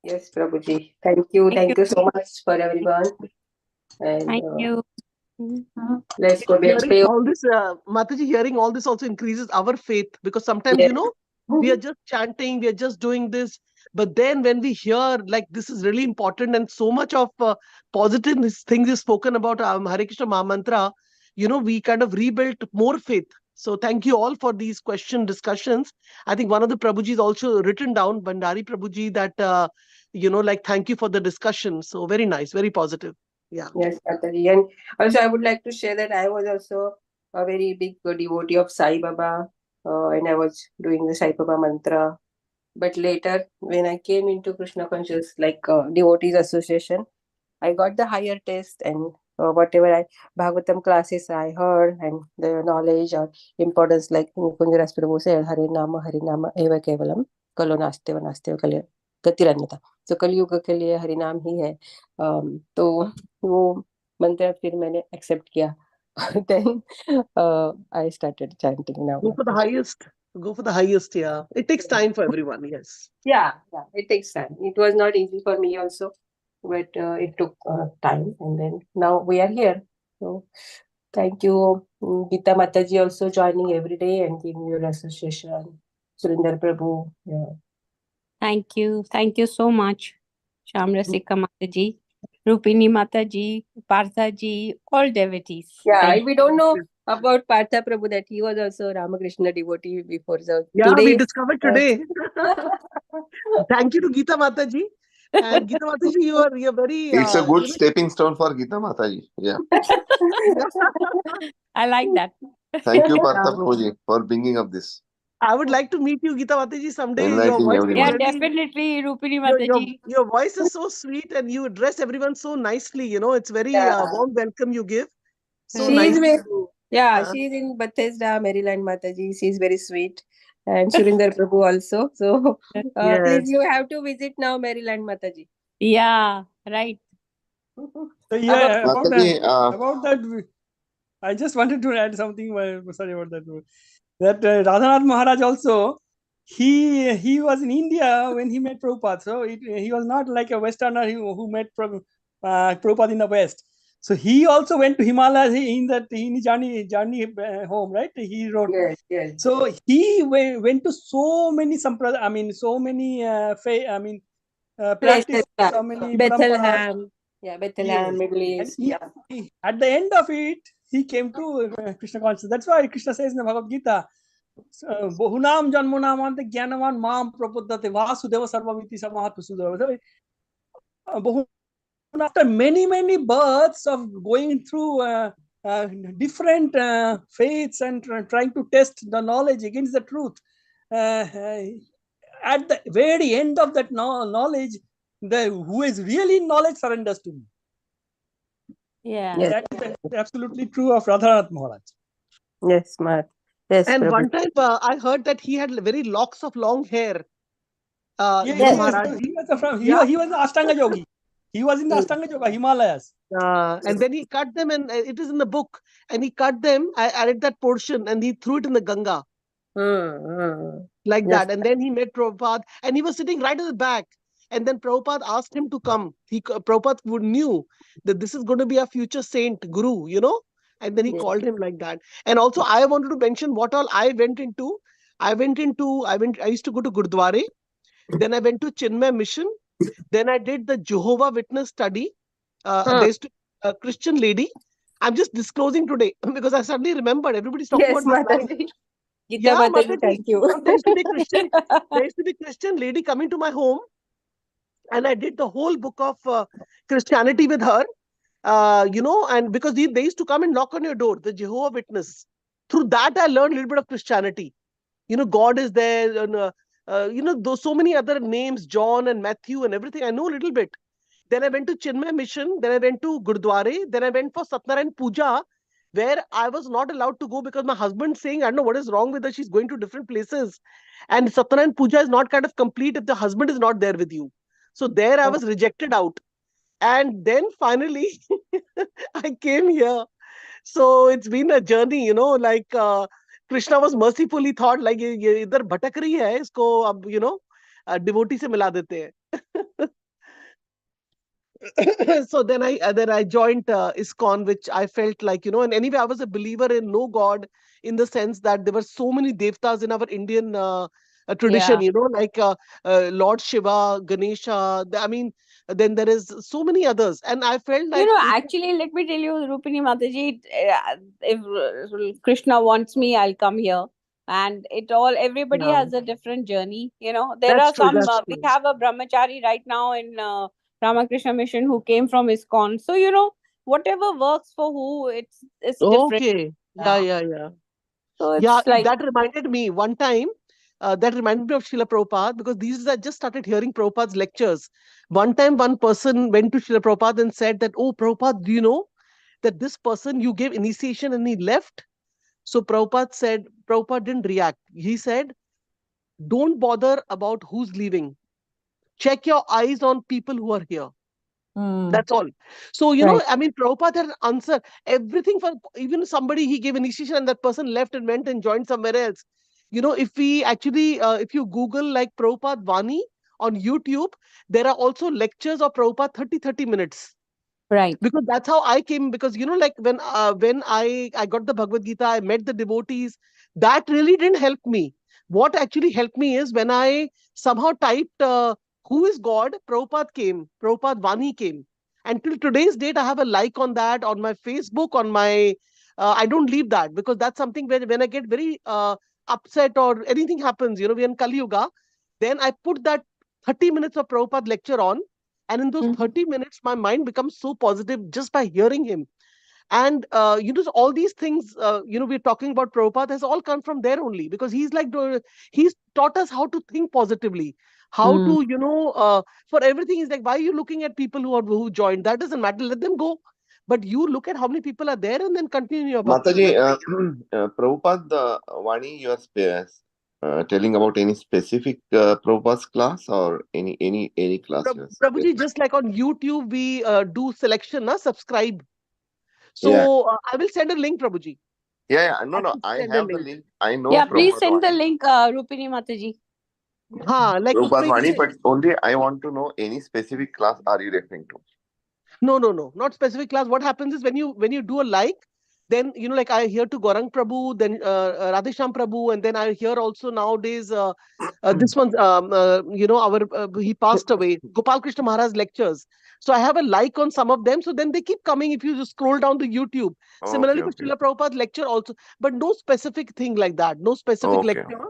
Yes, Prabhuji. Thank you. Thank you so much for everyone. And Thank you. let's go back. Hearing all this, Mataji, hearing all this also increases our faith, because sometimes, Yes. we are just chanting, we are just doing this. But then when we hear, like, this is really important, and so much of positive things is spoken about Hare Krishna Maha Mantra, we kind of rebuilt more faith. So thank you all for these discussions. I think one of the Prabhujis also written down, Bandari Prabhuji, that, like, thank you for the discussion. So very nice, very positive. Yeah. Yes, Mataji. And also, I would like to share that I was also a very big devotee of Sai Baba, and I was doing the Sai Baba mantra. But later, when I came into Krishna Conscious, like Devotees Association, I got the higher taste, and whatever Bhagavatam classes I heard, and the knowledge or importance, like Kunjaras Prabhu said, Hare Nama, Eva Kevalam, Kalo Naste Naste Kalya Gatiranyata. So कलयुग के लिए हरि नाम ही है. तो वो मंत्र फिर मैंने एक्सेप्ट किया. Then I started chanting now. Go for the highest. Go for the highest, yeah. It takes time for everyone, yes. Yeah, it takes time. It was not easy for me also, but it took time, and then now we are here. So thank you, Geeta Mataji, also joining every day and giving your association. Surinder Prabhu. Yeah. Thank you. Thank you so much. Shamrasika Mataji, Rupini Mataji, Parthaji, all devotees. Yeah, Thank we don't know about Partha Prabhu that he was also Ramakrishna devotee before. So Yeah, today, we discovered today. Thank you to Geeta Mataji. And Geeta Mataji, you're very... It's a good stepping stone for Geeta Mataji. Yeah. I like that. Thank you, Partha Prabhuji, for bringing up this. I would like to meet you, Geeta Mataji, someday. Your Inviting voice is everyone. Yeah, very, definitely, Rupini your, Mataji. your voice is so sweet and you address everyone so nicely. You know, it's very Yeah. warm welcome you give. So She is nicely. very, yeah, Uh, she is in Bethesda, Maryland, Mataji. She is very sweet. And Surinder Prabhu also. So please, yes. you have to visit now Maryland, Mataji. Yeah, right. So yeah, Mataji, about that, I just wanted to add something. Sorry about that. That Radhanath Maharaj also, he was in India when he met Prabhupada. So he was not like a Westerner who met Prabhupada in the West. So he also went to Himalayas in his journey home, right? He wrote. Yes, yes. So he went to so many so many practices, Places, so many paramparas. Bethlehem. Yeah, Bethlehem, Yes. Middle And East. Yeah. at the end of it, he came to Krishna consciousness. That's why Krishna says in the Bhagavad Gita, Bahunam Janmunamante Gyanavan Mam Prabuddhate Vasudeva Sarvamiti Samahatu Sudeva. After many births of going through different faiths and trying to test the knowledge against the truth, at the very end of that knowledge, who is really in knowledge surrenders to me. Yeah. Yes. That is absolutely true of Radhanath Maharaj. Yes, Mahat. Yes, And Prabhu. one time I heard that he had very locks of long hair. Yes, You know, yes, Maharaj. he was an Ashtanga yogi. He was in the Ashtanga Yoga, Himalayas. And then he cut them, and it is in the book. And he cut them. I added that portion, and he threw it in the Ganga like Yes. that. And then he met Prabhupada, and he was sitting right at the back. And then Prabhupada asked him to come. Prabhupada knew that this is going to be a future saint, guru, you know. And then he Yes. called him like that. And also, I wanted to mention what all I went into. I used to go to Gurdwara. Then I went to Chinmay Mission. Then I did the Jehovah Witness study. There used to be a Christian lady. I'm just disclosing today because I suddenly remembered everybody's talking Yes, about this line. Mataji. Gita Yeah, Mataji, Mataji. thank you. So there used to be Christian lady coming to my home, and I did the whole book of Christianity with her. You know, and because they used to come and knock on your door, the Jehovah Witness. Through that, I learned a little bit of Christianity. You know, God is there, and you know, those so many other names, John and Matthew and everything. I know a little bit. Then I went to Chinmay Mission. Then I went to Gurdwara. Then I went for Satnarayan Puja, where I was not allowed to go because my husband saying, I don't know what is wrong with her. She's going to different places. And Satnarayan Puja is not kind of complete if the husband is not there with you. So there I was rejected out. And then finally, I came here. So it's been a journey, you know, like Krishna was mercifully thought like ये इधर भटक रही है इसको अब you know devotee से मिला देते हैं. So then I joined ISKCON, which I felt like, you know, and anyway I was a believer in no God, in the sense that there were so many devtas in our Indian tradition, Yeah. you know, like Lord Shiva, Ganesha. I mean, then there is so many others, and I felt like Actually, let me tell you, Rupini Mataji, if Krishna wants me, I'll come here. And everybody yeah, has a different journey. There that's are true. some, That's we true. have a brahmachari right now in Ramakrishna Mission who came from ISKCON. So, whatever works for who, it's different. Okay. Yeah, yeah, yeah. So Yeah, it's like, that reminded me one time. That reminded me of Srila Prabhupada, because these I just started hearing Prabhupada's lectures. One time, one person went to Srila Prabhupada and said that, "Oh, Prabhupada, do you know that this person you gave initiation and he left?" So Prabhupada didn't react. He said, "Don't bother about who's leaving. Check your eyes on people who are here." That's all. So, you know, Right. I mean, Prabhupada had an answer. Everything for even somebody he gave initiation and that person left and went and joined somewhere else. You know, if we actually, if you Google like Prabhupada Vani on YouTube, there are also lectures of Prabhupada 30 minutes. right. Because that's how I came. Because, you know, like when I got the Bhagavad Gita, I met the devotees. That really didn't help me. What actually helped me is when I somehow typed who is God, Prabhupada came, Prabhupada Vani came. And till today's date, I have a like on that on my Facebook, on my I don't leave that, because that's something where when I get very upset or anything happens, you know, we're in Kali Yuga, then I put that 30 minutes of Prabhupada lecture on, and in those 30 minutes, my mind becomes so positive just by hearing him. And all these things, we're talking about Prabhupada has all come from there only, because he's he's taught us how to think positively, how to, for everything. He's like, why are you looking at people who joined? That doesn't matter. Let them go. But you look at how many people are there and then continue your bhakti. Mataji, Prabhupada Vani, you are telling about any specific Prabhupada's class or any class? Prabhuji, just like on YouTube, we do selection, subscribe. So Yeah. I will send a link, Prabhuji. Yeah. No. will I send a have the link. link. I know. Yeah, please Prabhupada send the Vani. link, Rupini Mataji. Like Prabhupada usme Vani, but only I want to know any specific class are you referring to? No, not specific class. What happens is when you do a like, then like I hear to Gaurang Prabhu, then Radhesham Prabhu, and then I hear also nowadays this one, he passed away, Gopal Krishna Maharaj lectures. So I have a like on some of them. So then they keep coming if you just scroll down the YouTube. Similarly, for Srila Prabhupada's lecture also, but no specific thing like that, no specific lecture.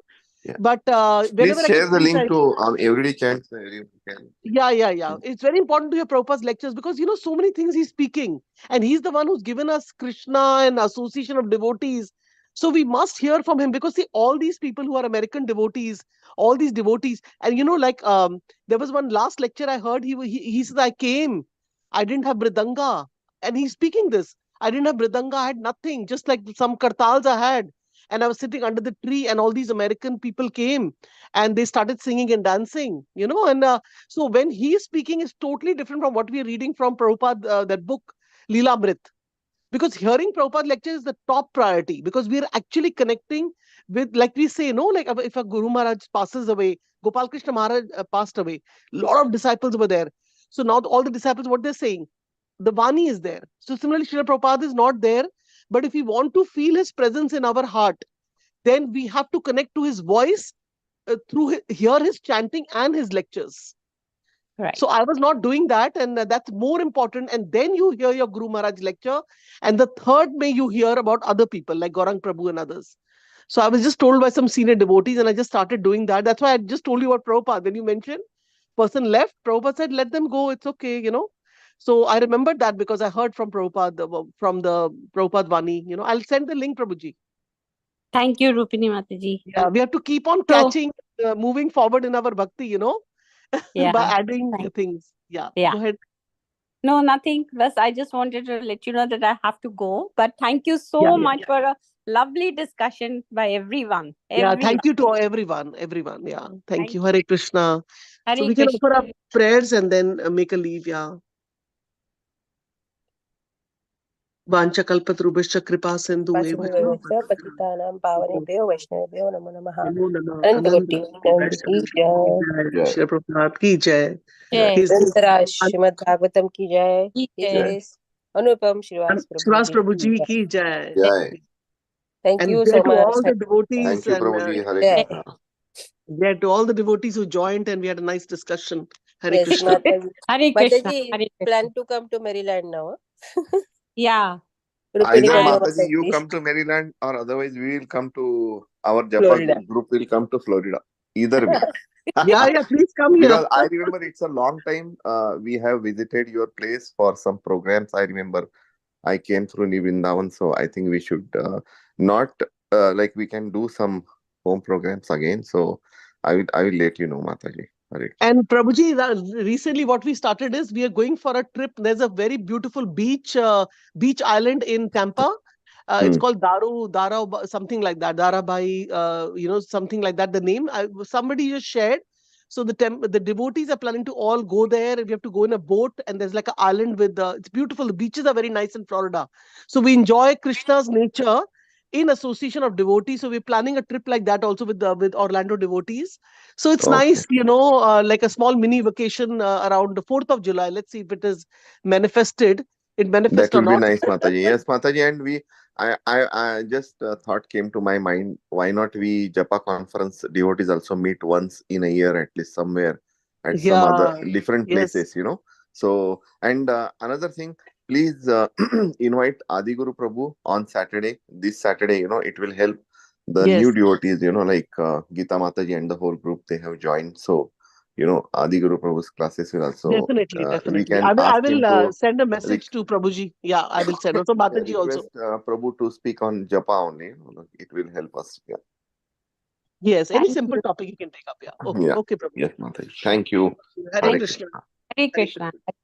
Yeah. But Please whenever I share get the free link time, to everyday chant. So everyone can. yeah. It's very important to hear Prabhupada's lectures, because so many things he's speaking, and he's the one who's given us Krishna and association of devotees. So we must hear from him, because see, all these people who are American devotees, all these devotees, and there was one last lecture I heard. He said, I came, I didn't have mridanga, and he's speaking this. I didn't have mridanga, I had nothing, just like some kartals I had, and I was sitting under the tree, and all these American people came, and they started singing and dancing, and so when he is speaking is totally different from what we are reading from Prabhupada, that book, Leelamrit. Because hearing Prabhupada lecture is the top priority, because we are actually connecting with, like we say, like if a Guru Maharaj passes away, Gopal Krishna Maharaj passed away, a lot of disciples were there. So now all the disciples, what they're saying, the Vani is there. So similarly, Srila Prabhupada is not there, but if we want to feel his presence in our heart, then we have to connect to his voice, hear his chanting and his lectures. Right. So I was not doing that, and that's more important. And then you hear your Guru Maharaj lecture, and the third may you hear about other people like Gaurang Prabhu and others. So I was just told by some senior devotees, and I just started doing that. That's why I just told you about Prabhupada. When you mentioned person left, Prabhupada said, let them go, it's okay, So I remembered that because I heard from Prabhupada, from the Prabhupada Vani. I'll send the link, Prabhuji. Thank you, Rupini Mataji. Yeah, we have to keep on catching, moving forward in our bhakti, by adding things. Yeah, go ahead. No, nothing. Bas, I just wanted to let you know that I have to go. But thank you so much for a lovely discussion by everyone. Yeah, thank you to everyone. Yeah, thank you. Hare Krishna. Hare So we can Krishna. offer up prayers and then make a leave. Yeah. Vancha kalpatrubhascha kripa sindhu eva पतितानां पावनेभ्यो वैष्णवेभ्यो नमो नमः Namo Namah. अनंतकोटि Ananta की जय Shri Prabhupada ki jai. Jai. ग्रंथराज Shrimad Bhagavatam की जय Jai. अनुपम श्रीवास प्रभु Srivas जी Prabhu की ji जय ki jai. Jai. Thank And you jai so to all much the devotees Thank you, and Prabhuji. Hare जय Krishna. jai to all the devotees who joined, and we had a nice discussion. Hare yes Krishna. Hare Krishna. माताजी Hare Krishna. plan to come to Maryland now Yeah. Rukmini Either को no Mataji, you माताजी come to Maryland, or otherwise we will come to our Florida. Japa group will come to Florida. Either way. Yeah, please come here. Because I remember it's a long time we have visited your place for some programs. I remember I came through New Vrindavan, so I think we should not like we can do some home programs again. So I will let you know, Mataji. Hare. And Prabhuji, recently what we started is we are going for a trip. There's a very beautiful beach island in Tampa. It's called Dara, something like that. Darabai, something like that. The name somebody just shared. So the devotees are planning to all go there. We have to go in a boat, and there's like an island with it's beautiful. The beaches are very nice in Florida. So we enjoy Krishna's nature in association of devotees. So we're planning a trip like that also with Orlando devotees. So it's nice, like a small mini vacation around the 4th of July. Let's see if it is manifested. It manifests That or will be not. nice, Mataji. Yes, Mataji, and I just thought came to my mind. Why not we Japa conference devotees also meet once in a year at least somewhere at some other different places, So and another thing, please invite Adi Guru Prabhu on Saturday. This Saturday, it will help the new devotees, like Gita Mataji and the whole group. They have joined, so Adi Guru Prabhu's classes will also, Definitely, we definitely. can I ask him will to send a message to Prabhuji. Yeah, I will send. Also, Mataji also. request Prabhu to speak on japa only. It will help us. Yeah. Yes, any Thank simple you. topic you can take up. Yeah. Okay. Yeah. Okay, Prabhuji. Yes, Mataji. Thank you. Hare Hare Krishna. Krishna. Hare Hare Krishna. Krishna.